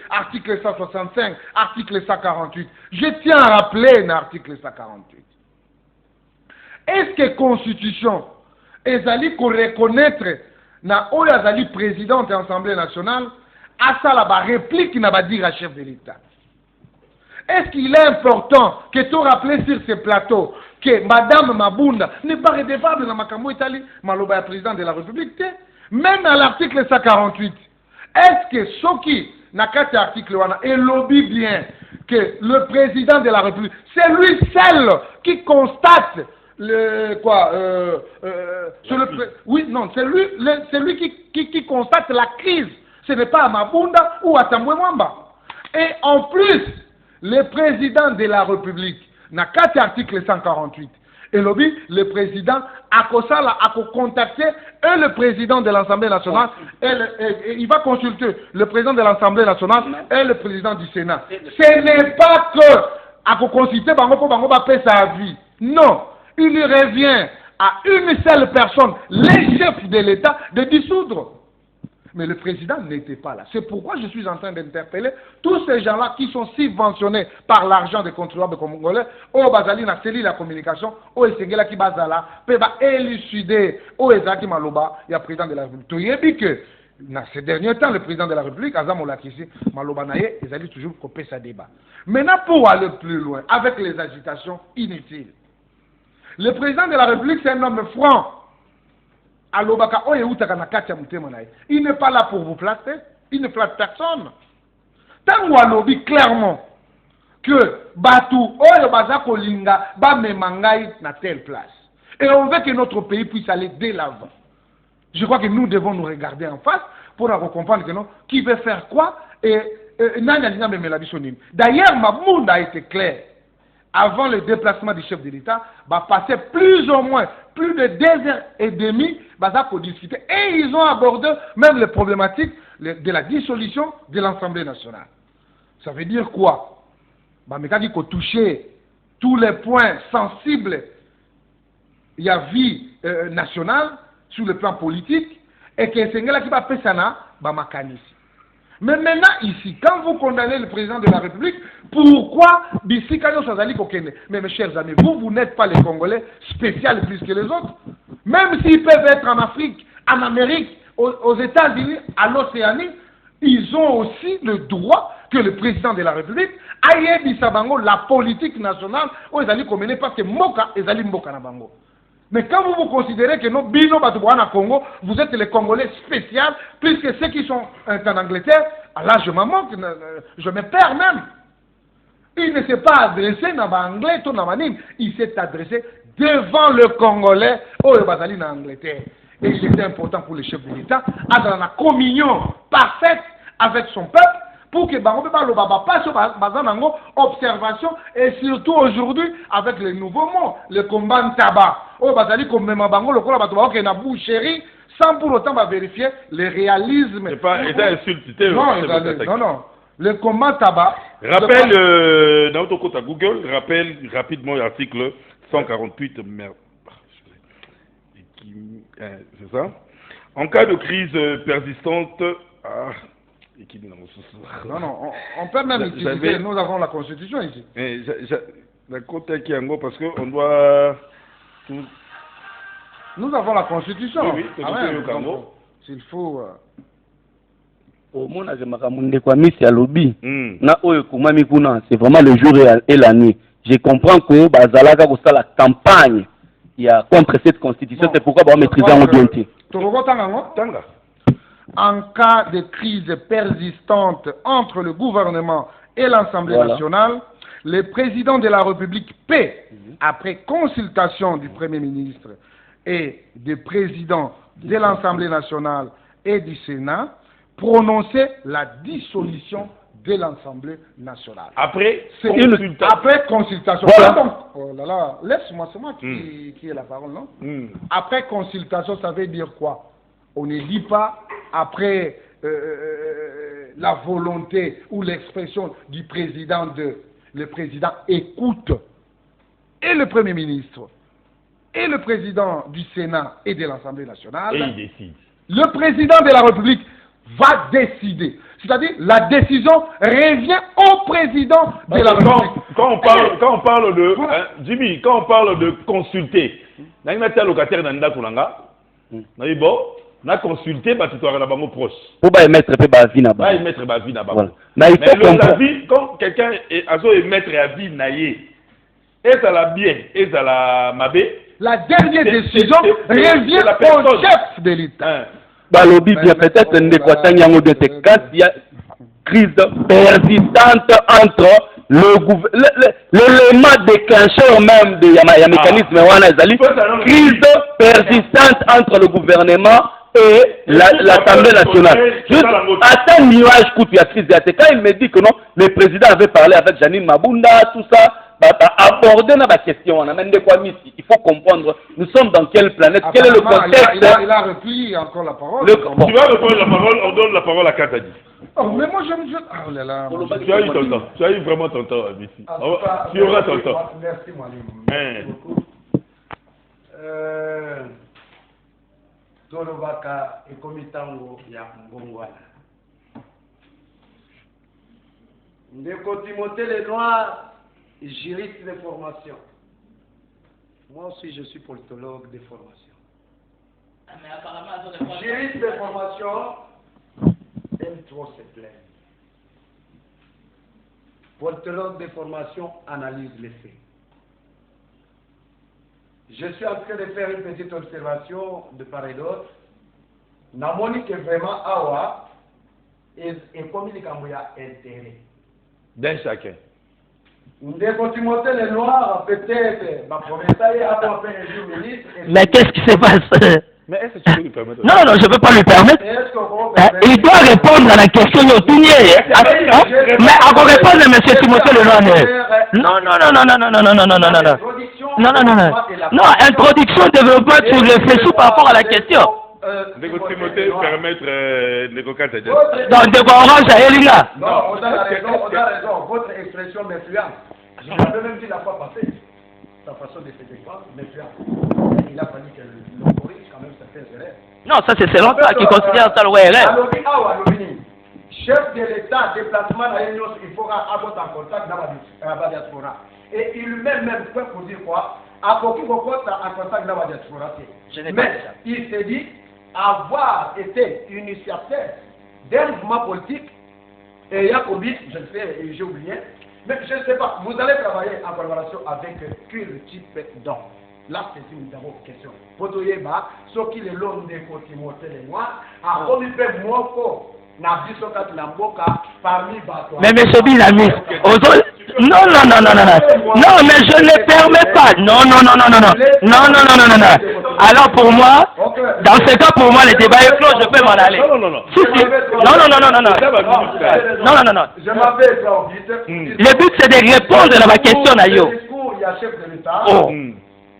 article 165, article 148. Je tiens à rappeler l'article 148. Est-ce que la Constitution, ils allaient reconnaître na oyo azali président de l'Assemblée nationale, à ça la réplique n'a pas dit à chef de l'État. Est-ce qu'il est important que tu rappelles sur ce plateau que Madame Mabunda n'est pas redevable dans Makambo Italie, Maloba président de la République? Même à l'article 148, est-ce que Soki, n'a qu'à cet article, et lobby bien que le président de la République, c'est lui seul qui constate oui, non, c'est lui qui constate la crise. Ce n'est pas à Mabunda ou à Tambwe Mwamba. Et en plus, le président de la République n'a qu'à l'article 148. Et le président a contacté le président de l'Assemblée nationale et il va consulter le président de l'Assemblée nationale et le président du Sénat. Ce n'est pas que à consulter Bango sa vie. Non. Il lui revient à une seule personne, les chefs de l'État, de dissoudre. Mais le président n'était pas là. C'est pourquoi je suis en train d'interpeller tous ces gens-là qui sont subventionnés par l'argent des contribuables congolais, au Bazali na cellule la communication, au Esengela qui bazala, peut élucider, au Ezaki Maloba, il y a le président de la République. Tu as dit que, dans ces derniers temps, le président de la République, Azam Olakisi, Maloba Naye, ils allaient toujours couper sa débat. Maintenant, pour aller plus loin, avec les agitations inutiles, le président de la République, c'est un homme franc. Il n'est pas là pour vous flatter. Il ne flatte personne. Tant qu'on lobby clairement que Batou, Oyo Bazako Linga, Bamemangaï na telle place. Et on veut que notre pays puisse aller dès l'avant. Je crois que nous devons nous regarder en face pour comprendre que non, qui veut faire quoi et d'ailleurs, Mamoud a été clair. Avant le déplacement du chef de l'État, passer plus ou moins plus de 2h30 pour discuter. Et ils ont abordé même les problématiques de la dissolution de l'Assemblée nationale. Ça veut dire quoi? Mais quand il faut toucher tous les points sensibles, il y a vie nationale, sur le plan politique, et que c'est là qui va faire ça, mais maintenant, ici, quand vous condamnez le président de la République, pourquoi Mais mes chers amis, vous n'êtes pas les Congolais spéciaux plus que les autres. Même s'ils peuvent être en Afrique, en Amérique, aux États-Unis, à l'Océanie, ils ont aussi le droit que le président de la République aille bisabango la politique nationale où ils allaient mener parce que Moka, ils allaient Moka na bango. Mais quand vous considérez que nos bino batouana Congo, vous êtes les Congolais spéciaux, plus que ceux qui sont en Angleterre, là je m'en moque, je me perds même. Il ne s'est pas adressé à l'anglais, il s'est adressé devant le Congolais, au Bazali en Angleterre. Et il était important pour le chef de l'État, dans la communion parfaite avec son peuple, pour que Bango passe sur observation et surtout aujourd'hui avec les nouveaux mots, le combat de tabac. Oh, Bazali comme même Bango le cola bateau qui na boucherie sans pour autant vérifier le réalisme. C'est pas insulté. Non. Le combat tabac. Rappelle dans votre compte à Google, rappelle rapidement l'article 148. Merde. C'est ça. En cas de crise persistante. Non, on peut même utiliser, nous avons la Constitution ici. D'accord, parce qu'on doit... Nous avons la Constitution. Oui, s'il faut... Au monde, c'est lobby. C'est vraiment le jour et la nuit. Je comprends que Bazalaka a la campagne contre cette constitution. C'est pourquoi on maîtrise en audience. En cas de crise persistante entre le gouvernement et l'Assemblée nationale, le président de la République peut, après consultation du Premier ministre et du président de l'Assemblée nationale et du Sénat, prononcer la dissolution de l'Assemblée nationale. Après consultation. Voilà. Donc, oh là là, laisse-moi, c'est moi qui ai la parole, non? Après consultation, ça veut dire quoi? On ne dit pas après la volonté ou l'expression du président le président écoute et le Premier ministre et le président du Sénat et de l'Assemblée nationale. Et il décide. Le président de la République va décider. C'est-à-dire, la décision revient au président de la République. Quand on parle de... Jimmy, quand on parle de consulter, on a un locataire dans le bon, on a consulté, tu dois avoir un proche. Pour émettre avis là-bas. Mais quand quelqu'un émettre avis naïe, est à la bien, est à la mabé, la dernière décision revient au chef de l'État. Lobby, peut-être quand il y a crise persistante entre l'élément déclencheur même de y mécanisme crise persistante entre le gouvernement et l'Assemblée nationale. Juste à un nuage coup de la crise, quand il me dit que non, le président avait parlé avec Janine Mabunda, tout ça, aborder la question, on amène des quoi ici. Il faut comprendre, nous sommes dans quelle planète, quel est le contexte. Il a repris encore la parole. Tu vas reprendre la parole, on donne la parole à Katadi. Oh, mais moi je me... Oh là là. Tu as eu ton temps, tu as eu vraiment ton temps ici. Tu auras ton temps. Merci Mwalim. Tolobaka et Komitango ya Mbongwana. Ndeko Timothée Lenoir, juriste de formation. Moi aussi, je suis politologue de formation. Juriste de formation aime trop se plaindre. Politologue de formation analyse les faits. Je suis en train de faire une petite observation de part et d'autre. Namoni que vraiment awa et communique à moi intérêt. D'un chacun. Ndeko Timothée Lenoir peut-être ma promesse est à peu près un jour ministre. Mais qu'est-ce qui se passe? Mais est-ce que tu peux lui permettre? Non, non, je ne peux pas lui permettre. Il doit répondre à la question de Tounier. Mais encore répondre, M. Timothée Lenoir. Non, non, non, non, non, non, non, non, non, non, non. Non, non, non, non. Non, introduction, développement, tu réfléchis par rapport à la question. Ndeko Timothée permettre Ndeko Katadi. Donc, Ndeko Orange à Elinga. Non, on a raison. Votre expression m'influence. Je l'avais même dit la fois passée. Sa façon de se défendre m'influence. Il a fallu que l'on corrige quand même certaines erreurs. Non, ça c'est selon toi qui considère ça le erreur. Chef de l'État, déplacement à l'Union, il faudra avoir en contact dans la diaspora. Et il lui-même peut pour dire quoi? À quoi qu'il faut en contact dans la diaspora. Mais il s'est dit avoir été initiateur d'un mouvement politique, et Yacobi, je le sais, j'ai oublié, mais je ne sais pas, vous allez travailler en collaboration avec quel type d'homme? Là, c'est une question. Potoyeba, ce qui est l'homme de Timothée Lenoir, a commis fait moins fort. Mais M. Bilami, non, non, non, non, non, non, non, mais je ne permets pas. Non, non, non, non, non, non, non, non, non, non, non, non. Alors pour moi, dans ce cas, pour moi, le débat est clos, je peux m'en aller. Non, non, non. Si, si. Non, non, non, non, non, non. Non, non, non, non. Je m'appelle vite. Le but, c'est de répondre à ma question, Nayo. Le discours, il y a chef de l'État. Oh.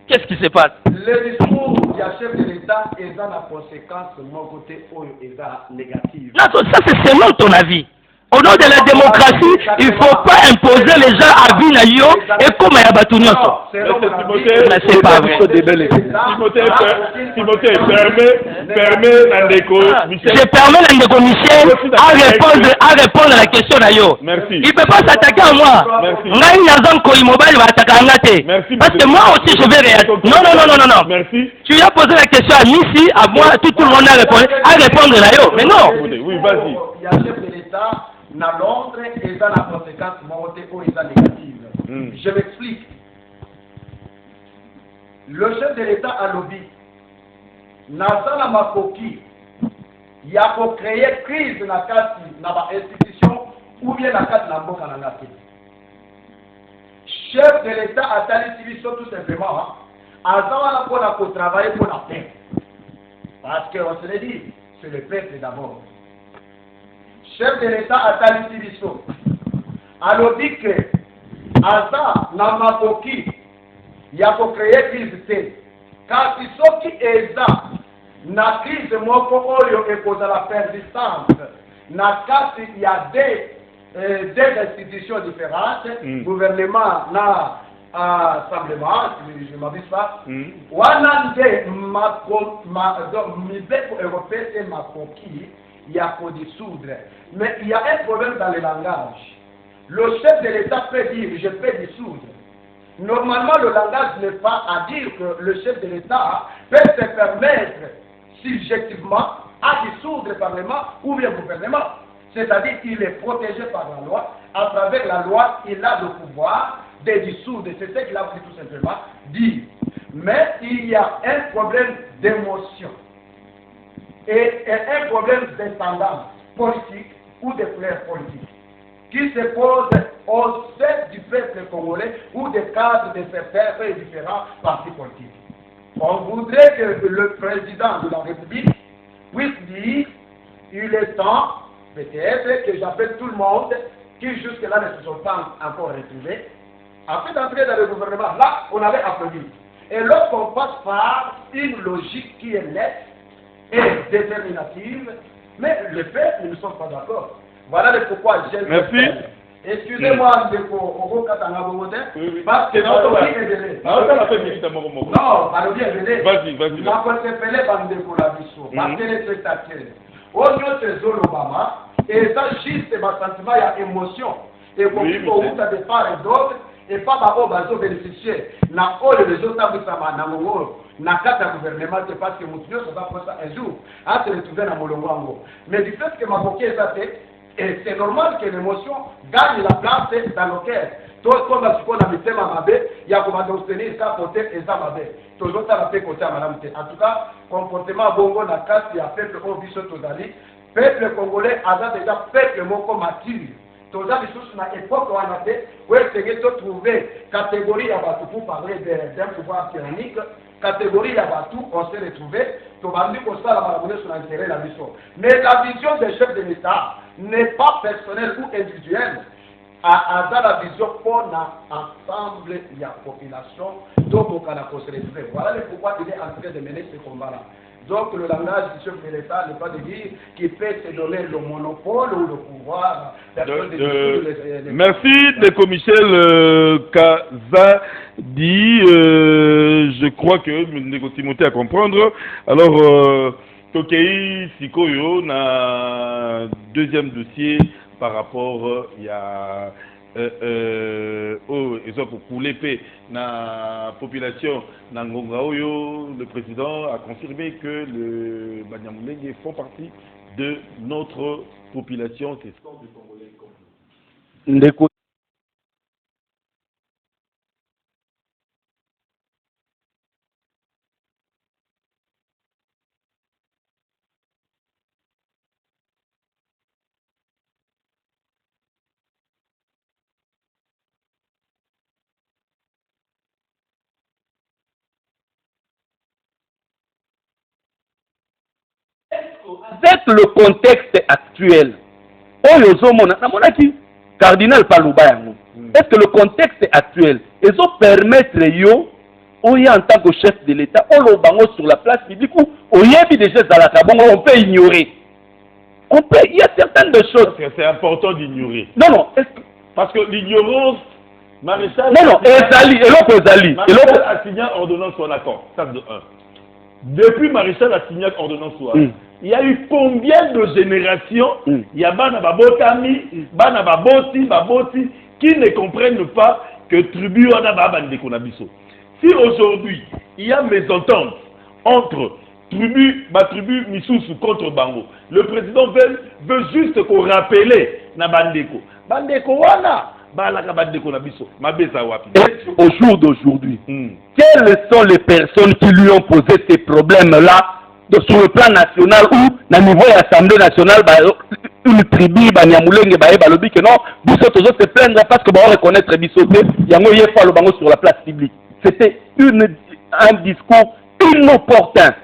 Qu'est-ce qui se passe? Le discours du chef de l'État est dans la conséquence de mon côté ou est négative. Non, ça c'est selon ton avis. Au nom de la démocratie, il ne faut pas imposer les gens à vie na yo et comme ya batu nyonso. C'est pas vrai. Timothée, permets Nandeko Michel. Je permets Nandeko Michel à répondre à la question na yo. Merci. Il ne peut pas s'attaquer à moi. Ngai nazan ko mobile va attaquer à ngate. Parce que moi aussi je vais réagir. Non. Merci. Tu as posé la question à Nissi, à moi, tout le monde a répondre là yo. Mais non. Oui, vas-y. Il y a chef de l'État dans Londres et dans la conséquence montée ou négative. Je m'explique. Le chef de l'État a lobby. Nazala Makoki, il y a pour créer crise dans la institution ou bien dans la mboka na ngati. Chef de l'État a tali tout simplement. Azala pour travailler pour la paix. Parce qu'on se le dit, c'est le peuple d'abord. Chef de l'État a tali alors dit que Aza Namakoki il y a pour créer crise car si ce qui est ça na crise moko oyo et cause la persistance na cas il y a des institutions différentes gouvernement na assemblement je m'abuse pas wanande mibeko européen et makoki il y a pour dissoudre. Mais il y a un problème dans le langage. Le chef de l'État peut dire, je peux dissoudre. Normalement, le langage n'est pas à dire que le chef de l'État peut se permettre subjectivement à dissoudre le Parlement ou bien le gouvernement. C'est-à-dire qu'il est protégé par la loi. À travers la loi, il a le pouvoir de dissoudre. C'est ce qu'il a voulu tout simplement dire. Mais il y a un problème d'émotion. Et un problème de tendance politique ou de couleur politique qui se pose au sein du peuple congolais ou des cadres de certains et différents partis politiques. On voudrait que le président de la République puisse dire il est temps, peut-être, que j'appelle tout le monde qui jusque-là ne se sont pas encore retrouvés, afin d'entrer dans le gouvernement. Là, on avait applaudi. Et lorsqu'on passe par une logique qui est nette, et déterminative, mais le fait, nous ne sommes pas d'accord. Voilà le pourquoi j'ai... Merci. Excusez-moi, Ndeko parce que notre vie est délai. Non, Balobi est délai. Vas-y. Nous avons interpellé Bandeko la Bisso, ma téléspectateur. Au lieu de Zolo Obama, et ça, juste ma sentiment, il y a émotion. Et pour qu'il faut de part et d'autre, et pas par bazo bénéficier. Na haut les autres taboussama na mongo. Na kata gouvernement c'est parce que Moutinho se va faire ça un jour à se retrouver dans Molongo. Mais du fait que ma boquette ça fait, et c'est normal que l'émotion gagne la place dans nos cœurs. Tout comme ce qu'on a mis à Mabé, il y a comme à soutenir ça côté et ça Mabé. Toujours ça la fait côté à Madame T. En tout cas, comportement bongo na casse, il y a peuple au biso tozali. Peuple congolais a déjà peuple moko mature. Toza biso na époque où on a fait, où est-ce que trouver catégorie à Batou pour parler d'un pouvoir tyrannique. Catégorie à Batou, on s'est retrouvé, Tobandi Costa la malabonnée sur l'intérêt la mission. Mais la vision des chefs de l'État n'est pas personnelle ou individuelle. À la vision qu'on a ensemble, il y a population, donc on a se retrouver. Voilà pourquoi il est en train de mener ce combat-là. Donc le langage du chef de l'État n'est pas de dire qu'il peut se donner le monopole ou le pouvoir. Merci Ndeko Michel Kaza dit, je crois que Ndeko Timothée à comprendre. Alors, Tokei Sikoyo, na deuxième dossier par rapport, il y a la population le président a confirmé que le Banyamulenge font partie de notre population. C'est ce qu'on dit Congolais. Avec le contexte actuel, cardinal Palouba, est-ce que le contexte actuel, ils ont permettre yo, en tant que chef de l'État, sur la place publique ou on peut ignorer. Il y a certaines de choses. C'est important d'ignorer. Non, Parce que l'ignorance, Maréchal... Non, Ezali, et l'autre Ezali. Maréchal a signé ordonnance sur l'accord, ça de 1. Depuis Maréchal a signé ordonnance sur l'accord, il y a eu combien de générations, il y a Bana Babotami, Bana Baboti, qui ne comprennent pas que tribu on a Babande Konabiso. Si aujourd'hui, il y a mésentente entre tribu Misusu contre Bango, le président veut juste qu'on rappelle na Bandeko. Bandeko wana, balaka Bandeko na biso, mabeza wapi. Au jour d'aujourd'hui, quelles sont les personnes qui lui ont posé ces problèmes-là sur le plan national ou na niveau de l'Assemblée nationale, une tribu, Banyamulenge, Balobi, que non, biso toujours se plaindre parce que on reconnaître bisoté, yango yefa le bango sur la place publique. C'était un discours inopportun.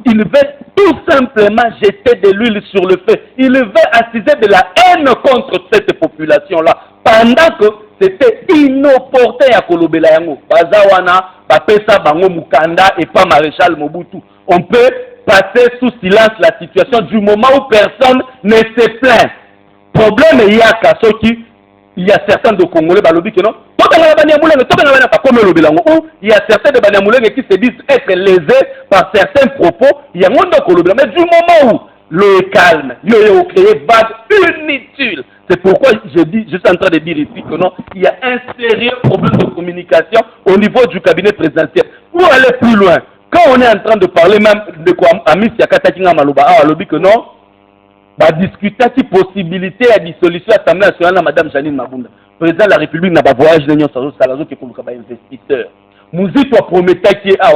Il veut tout simplement jeter de l'huile sur le feu. Il veut attiser de la haine contre cette population-là. Pendant que c'était inopportun à Kolobela Yango. Bazawana, Bapesa Bango Mukanda et pas Maréchal Mobutu. On peut passer sous silence la situation du moment où personne ne se plaint. Problème il y a Kasoki, il y a certains de Congolais Balobi qui non. Il y a certains de Banyamulenge qui se disent être lésés par certains propos. Il y a monde de mais du moment où le calme, il a créé vague inutile. C'est pourquoi je suis en train de dire ici que non, il y a un sérieux problème de communication au niveau du cabinet présidentiel. Pour aller plus loin, quand on est en train de parler même de quoi Amis Yakatakinga Malouba, Alobi que non, discuter qui possibilité à dissolution à l'Assemblée nationale à Madame Janine Mabunda. Président de la République n'a pas voyagé de l'Union Salazo qui est comme un investisseur. Mouzit a promis qui est à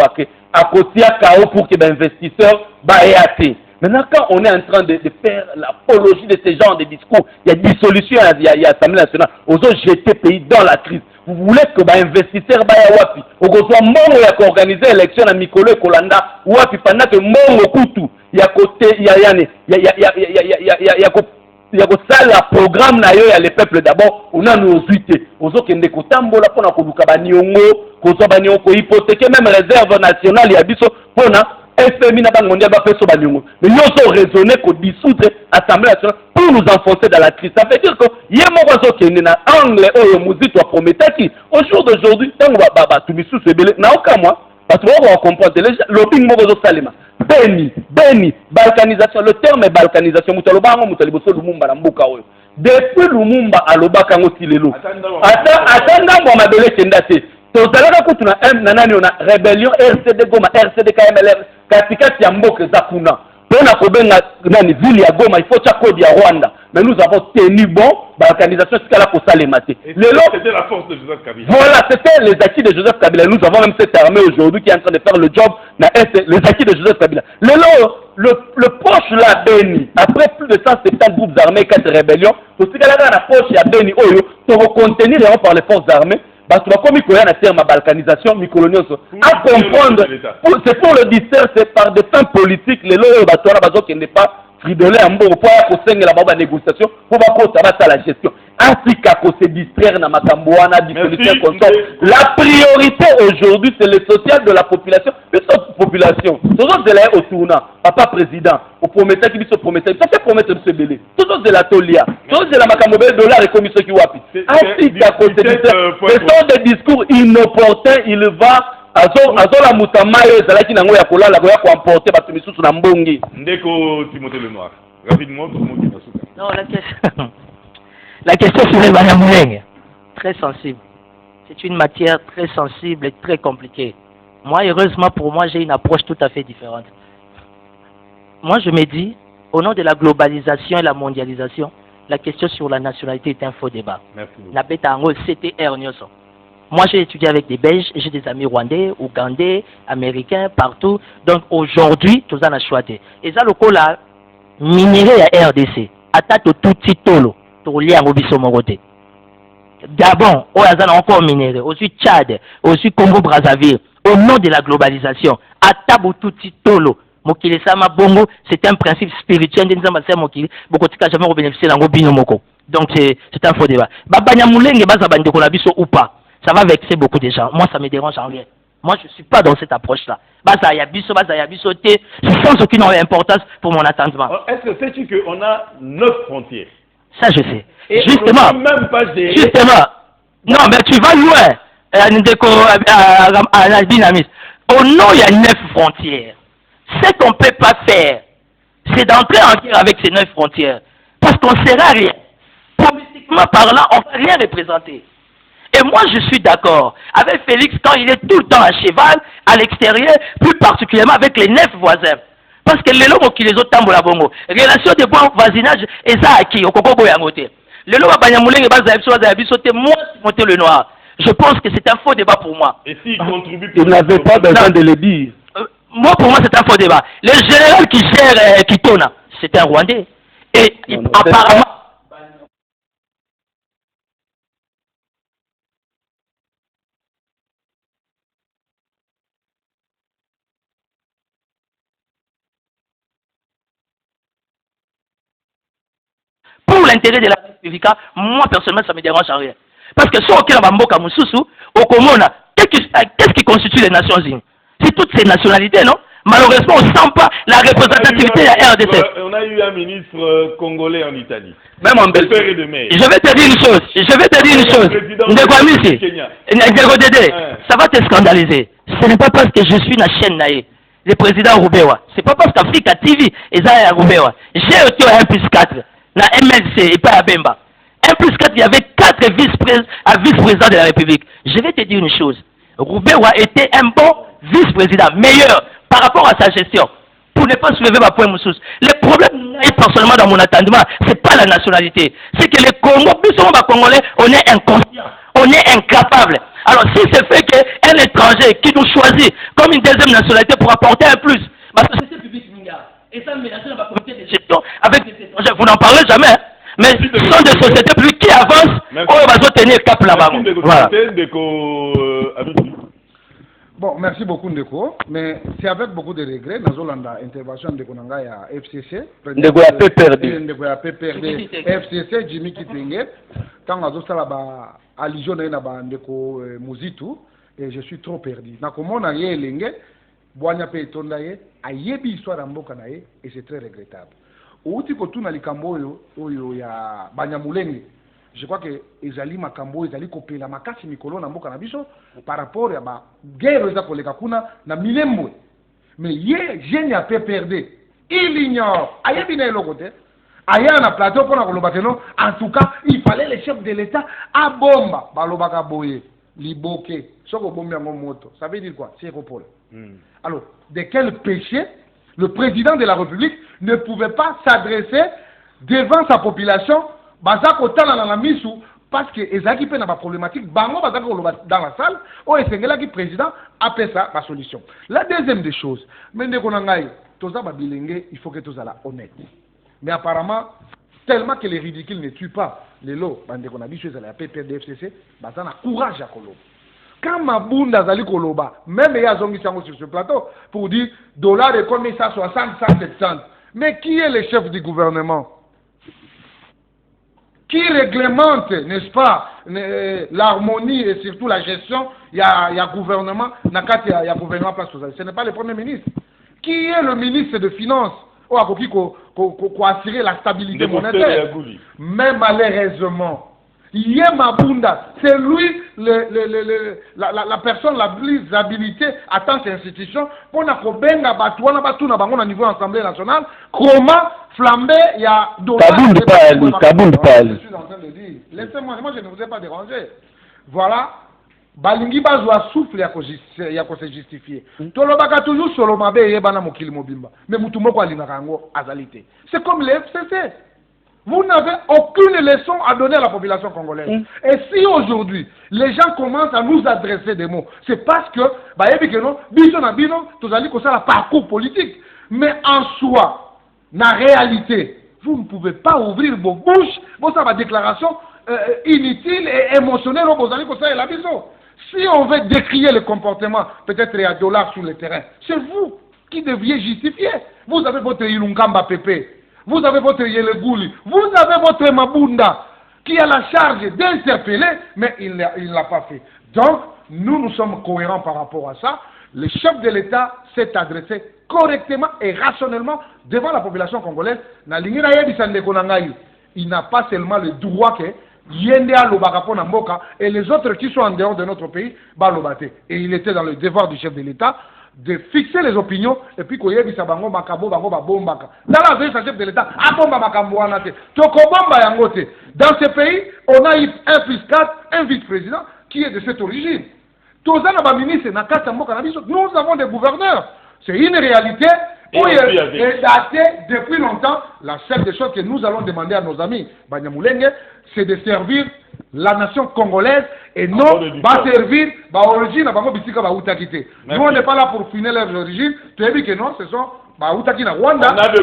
côté à KO pour que l'investisseur va être. Maintenant, quand on est en train de faire l'apologie de ce genre de discours, il y a dissolution, il y a l'Assemblée nationale, aux autres jeter pays dans la crise. Vous voulez que l'investisseur va wapi? Au revoir, Mongo y a organisé l'élection à Mikolo et Kolanda, wapi pendant que Mongo Koutou, il y a côté, il y a un programme na yo ya le peuple d'abord on a nos uité ozo kende ko tambola pona ko luka baniongo ko so baniongo ko hypothéquer même réserve nationale ya biso pona FMI na banque mondiale ba peso baniongo mais yo so raisonner ko dissoudre assemblée nationale pour nous enfoncer dans la crise. Ça veut dire que yemo ozo kende na angle oyo muzito a prometaki au jour d'aujourd'hui tango ba tumisu sebele na aucun mois parce que on va comprendre le lobbying mo ozo salema Beni, balkanisation, le terme est balkanisation. Depuis Lumumba à Lobaka Ngotilelo. Attends, moi ma belle kendate. Tozalaka kutuna nanani ona rébellion RCD Goma, RCD KMLR, katikati ya mboka za kuna. Pona kobenga nani ville ya Goma, il faut cha code ya Rwanda. Mais nous avons tenu bon, balkanisation c'est la kosalemate. C'était la force de Joseph Kabila. Voilà, c'était les acquis de Joseph Kabila. Nous avons même cette armée aujourd'hui qui est en train de faire le job, les acquis de Joseph Kabila. Le poche là, Beni, après plus de 170 groupes armés, 4 rébellions, tout ce qu'il y a dans la poche, il y a Beni, pour contenir par les forces armées. Parce que comme il y a un terme à balkanisation, mi-colonialisme, à comprendre, c'est pour le distraire, c'est par des fins politiques, les lois qui n'est pas fridolé en bon, pour avoir la négociation, pour avoir la gestion. Africa ko se distraire na makambouana dissolution comme ça. La priorité aujourd'hui c'est le social de la population. Cette population, toujours de là au tournant, papa président, au prometteur qui dit se prometteur, ça fait promettre ce belé. Toujours de la tolia, toujours de la makambouana dollar et commission qui wapi. Africa ko se distraire. Ce sont des discours inopportuns, il va azola mutamayo ezalaki nango ya kolala ko ya ko emporter bato misusu na mbongi. Ndeko Timothée Lenoir. Rapidement tout le monde qui va souka. Non, la question sur les Banyamulenge, très sensible. C'est une matière très sensible et très compliquée. Moi, heureusement pour moi, j'ai une approche tout à fait différente. Moi, je me dis, au nom de la globalisation et la mondialisation, la question sur la nationalité est un faux débat. Merci. Moi, j'ai étudié avec des Belges, j'ai des amis rwandais, ougandais, américains, partout. Donc aujourd'hui, tout ça a choisi. Et ça, le coup là, minéré à RDC, attaque tout titolo. Gabon, on a encore minéré, aussi Tchad, aussi Congo-Brazzaville, au nom de la globalisation, Atabu Tuti Tolo, Mokile Sama Bongo, c'est un principe spirituel de Nzamba Mokile, beaucoup de cas jamais bénéficier d'un Robino Moko. Donc c'est un faux débat. Babanyamulenge, Bazabande Kolabiso ou pas, ça va vexer beaucoup de gens. Moi, ça me dérange en rien. Moi, je ne suis pas dans cette approche-là. Bazayabiso, c'est sans aucune importance pour mon attendement. Est-ce que sais-tu qu'on a 9 frontières? Ça, je sais. Et Justement. on ne peut même pas gérer. Justement. Non, mais tu vas loin. À la dynamisme. Au nom, il y a 9 frontières. Ce qu'on ne peut pas faire, c'est d'entrer en guerre avec ces 9 frontières. Parce qu'on ne sera rien. Politiquement parlant, on ne va rien représenter. Et moi, je suis d'accord avec Félix quand il est tout le temps à cheval, à l'extérieur, plus particulièrement avec les 9 voisins. Parce que les lots qui les autres tambola bongo. Relation de bon voisinage, et ça à qui? Au Koko Boyangote. Les lots à Banyamoulé, moi, monter le noir. Je pense que c'est un faux débat pour moi. Et s'il contribue... Il n'avait pas besoin de le dire. Moi, pour moi, c'est un faux débat. Le général qui gère Kitona, c'est un Rwandais. Et apparemment... Pour l'intérêt de la République, moi, personnellement, ça ne me dérange en rien. Parce que si on a Bamboka Moussousou, au Komona, qu'est-ce qui constitue les Nations Unies? C'est toutes ces nationalités, non? Malheureusement, on ne sent pas la représentativité de la RDC. On a eu un ministre congolais en Italie. Même en Belgique. Je vais te dire une chose. Ça va te scandaliser. Ce n'est pas parce que je suis la chaîne naïe. Le président Roubewa. Ce n'est pas parce qu'Africa TV est à Roubewa. J'ai été à 1+4. La MLC et pas à Bemba. 1+4, il y avait 4 vice-présidents de la République. Je vais te dire une chose. Roubewa était un bon vice-président, meilleur par rapport à sa gestion. Pour ne pas soulever ma point Moussous. Le problème, personnellement, dans mon attendement, ce n'est pas la nationalité. C'est que les Congolais, plus souvent Congolais, on est inconscient, on est incapable. Alors, si c'est fait qu'un étranger qui nous choisit comme une deuxième nationalité pour apporter un plus, ma société publique Minga, et ça mélanger dans ma comité de gestion avec des étrangers, vous n'en parlez jamais, hein? Mais ce sont des sociétés publiques qui avancent, on va tenir cap là-bas. Voilà. Bon, merci beaucoup Ndeko, mais c'est avec beaucoup de regrets, nous avons l'intervention de Konanga à FCC. Ndeko a peu perdu. Ndeko a peu perdu. FCC, Jimmy Kitenge, quand nous avons allusion à Ndeko Muzitu, et je suis trop perdu. Nakomona ye elenge, Boanya pe tondaye, ayebi histoire d'amboka naye, et c'est très regrettable. Outi kotuna likambo oyo ya Banyamulenge. Je crois que ezali makambo ezali kopela makasi mikolo na mboka na biso par rapport ya ba guerre eza koleka kuna na milembo. Mais ye jeune a PPRD. Il ignore. Ayebi na eloko te. Aya na plateau pour na koloba que non. En tout cas, il fallait le chef de l'État à bomba balobaka boye liboke. Soko bombi yango moto. Ça veut dire quoi? C'est Paul. Alors, de quel péché le président de la République ne pouvait pas s'adresser devant sa population Bazako tala na misu parce que ezaki pe na ba problématique bango bazako dans la salle o esengela ki président appelle ça la solution. La deuxième des choses, mende konangai toza ba bilenge, il faut que tozala honnête. Mais apparemment tellement que les ridicules ne tuent pas les lots bande konabi chose la PPDFCC bazana courage à koloba. Quand Mabunda zali koloba, même ya zongi sango sur ce plateau pour dire dollar de combien ça 60 170. Mais qui est le chef du gouvernement? Qui réglemente, n'est-ce pas, l'harmonie et surtout la gestion, il y a gouvernement, il y a gouvernement place sociale. Ce n'est pas le Premier ministre. Qui est le ministre des Finances? Qui a assuré la stabilité monétaire. Mais malheureusement, Mabunda, c'est lui la personne la plus habilitée à tant d'institutions pour na kobenga batouana batuna bango na niveau Assemblée nationale. Comment flamber il y a Kaboul parle. Je suis en train de dire. Laissez-moi, moi je ne vous ai pas dérangé. Voilà. Balingi bazwa souffle ya ko se justifier. Tolobaka toujours solo mabe yebana mokili mobimba. Mais mutu moko alingaka yango azalité. C'est comme le FCC. Vous n'avez aucune leçon à donner à la population congolaise. Et si aujourd'hui, les gens commencent à nous adresser des mots, c'est parce que, la parcours politique. Mais en soi, la réalité, vous ne pouvez pas ouvrir vos bouches, vos déclarations inutiles et émotionnelles. Si on veut décrier le comportement, peut-être il y a $ sur le terrain, c'est vous qui deviez justifier. Vous avez votre Ilungamba Pépé. Vous avez votre Yelegouli, vous avez votre Mabunda qui a la charge d'interpeller, mais il ne l'a pas fait. Donc, nous sommes cohérents par rapport à ça. Le chef de l'État s'est adressé correctement et rationnellement devant la population congolaise. Na lingi na yebi sande konangai. il n'a pas seulement le droit que Yende a l'obakapo na mboka et les autres qui sont en dehors de notre pays, ba lobate. Et il était dans le devoir du chef de l'État de fixer les opinions et puis qu'il y ait bango makabo bango ba bombaka. Dans la vie, chef de l'État, a bomba makambo anate. Toko bomba yangote. Dans ce pays, on a eu un plus 4, un vice-président qui est de cette origine. Tozana ba ministre na kata mboka na biso, nous avons des gouverneurs. C'est une réalité. Oui, est daté depuis longtemps. La seule des choses que nous allons demander à nos amis Banyamulenge, c'est de servir la nation congolaise et non va servir l'origine à Bango Bisika Baoutakite. Nous, on n'est pas là pour finir leurs origines. Tu as dit que non, ce sont Baoutaki na Rwanda. On a de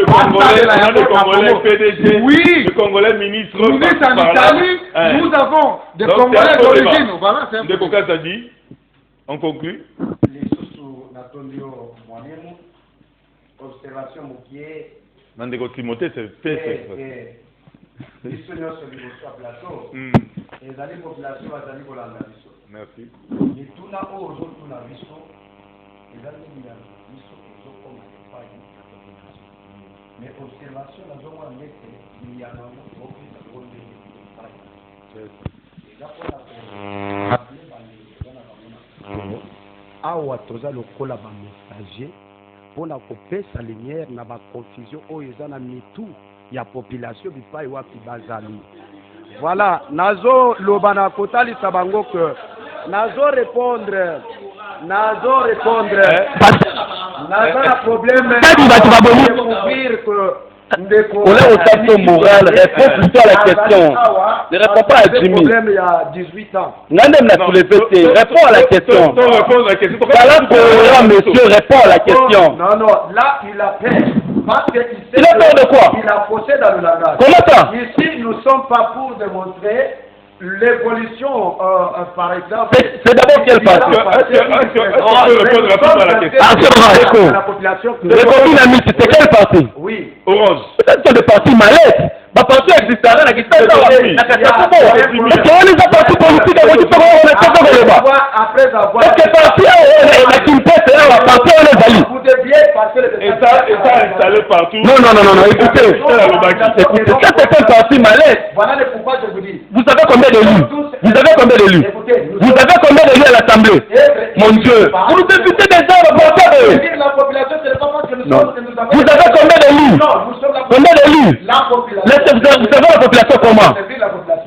Congolais PDG, oui, de Congolais ministres en Italie. Nous avons des Congolais d'origine. Voilà, c'est un peu. Dit. On conclut. Observation Moukier. Mandeko Timothée, c'est fait. Biso nyonso liboso ya plateau ezali population bazali kolanda biso. Merci. Mituna oyo ozotuna biso ezali ya biso ezokoma epai ya population. Mais observation nazomona ndete ya bango okisa bonde epai. Eza mpona awa toza lokola bamessager mpona kopesa lumière na baconfusion oyo eza na mitu ya population bipai wapi bazali. Voilà, nazo loba na kotalisa bango que nazo répondre nazo na problème de couvrir que on est au tableau moral, réponds plutôt à la question. Ne réponds pas à Jimmy. Il y a 18 ans. Réponds à la question. Monsieur, réponds à la question. Non, là, il a peur. Parce qu'il sait il a peur de quoi? Il a faussé dans le langage. Comment ça? Ici, nous ne sommes pas pour démontrer l'évolution, par exemple. C'est d'abord quelle partie? La population. C'est quelle partie? Oui. Orange. Peut-être des partis malaises. Ma partie existera na kitanda wapi? Na katako. Est-ce qu'on les a partis politiques à votre on est pas dans le bas? Après avoir. Est-ce que parti la Kimpese là la partie on est allé? Vous deviez passer le et ça installé partout. Non, écoutez. Écoutez, ça c'est un parti malaise. Voilà le pourquoi je vous dis. Vous savez combien d'élus? Vous avez combien d'élus? Vous avez combien d'élus à l'Assemblée? Mon Dieu. Vous députés des gens reporters. La population c'est pas parce que nous sommes que nous avons. Vous avez combien d'élus? Non, nous sommes la combien d'élus? La population. Vous savez la population comment?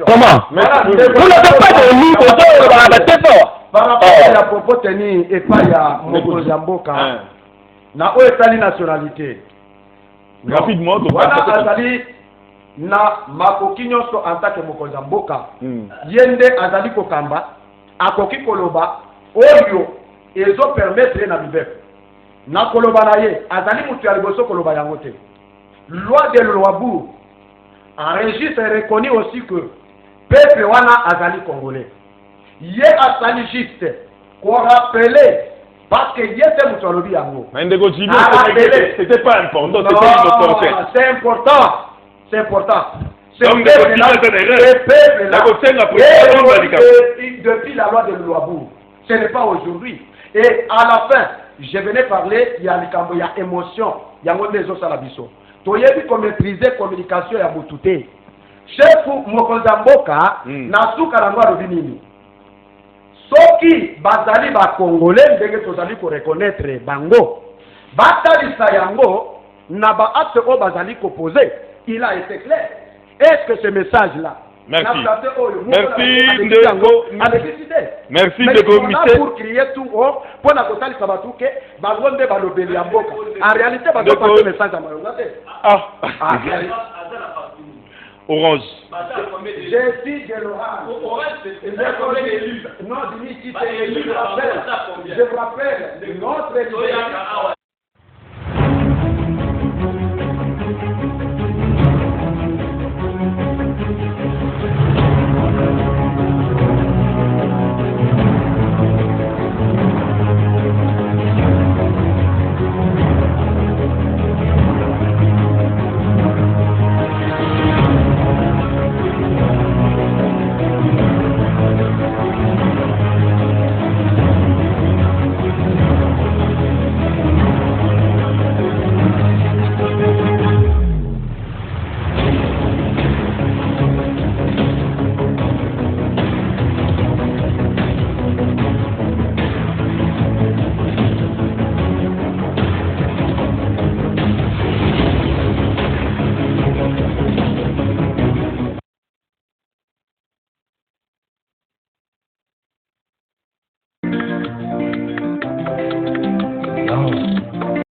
Comment? Vous n'avez pas d'élus autour de la tête. Par rapport à la propos tenue et pas à Mokozi Mboka, na oetali nationalité. Rapidement, voilà azali na makoki nyonso en tant que Mokozi Mboka. Yende azali kokamba, akoki koloba oyo ezo permettre na bibeko. Na koloba na ye azali mutu ya liboso koloba yango te. Loi de Louabou enregistre et reconnu aussi que peuple wana azali congolais. Yé asali juste qu'on rappelait parce que yé c'est mutu alobi yango. C'était pas important, c'était innocent. C'est important. C'est important. Donc, depuis la loi de Louabou, ce n'est pas aujourd'hui. Et à la fin, je venais parler, il y a émotion, il y a des choses à la biso. Tu as vu qu'on maîtriser la communication ya Boutouté. Chef Mokozi Mboka, na souka na ngwa robinini. Soki bazali ba Congolais, ndenge tozali ko reconnaître bango. Batalisa yango, na ba acte o bazali ko poser. Il a été clair. Est-ce que ce message-là, merci. Merci Ndeko Michel. Pour crier tout haut, pour la totale sabatuke, balonde balobeli ya mboka. En réalité, balonde pas ce message à Malonga. Orange. J'ai dit de l'orange. Non, je vous rappelle, notre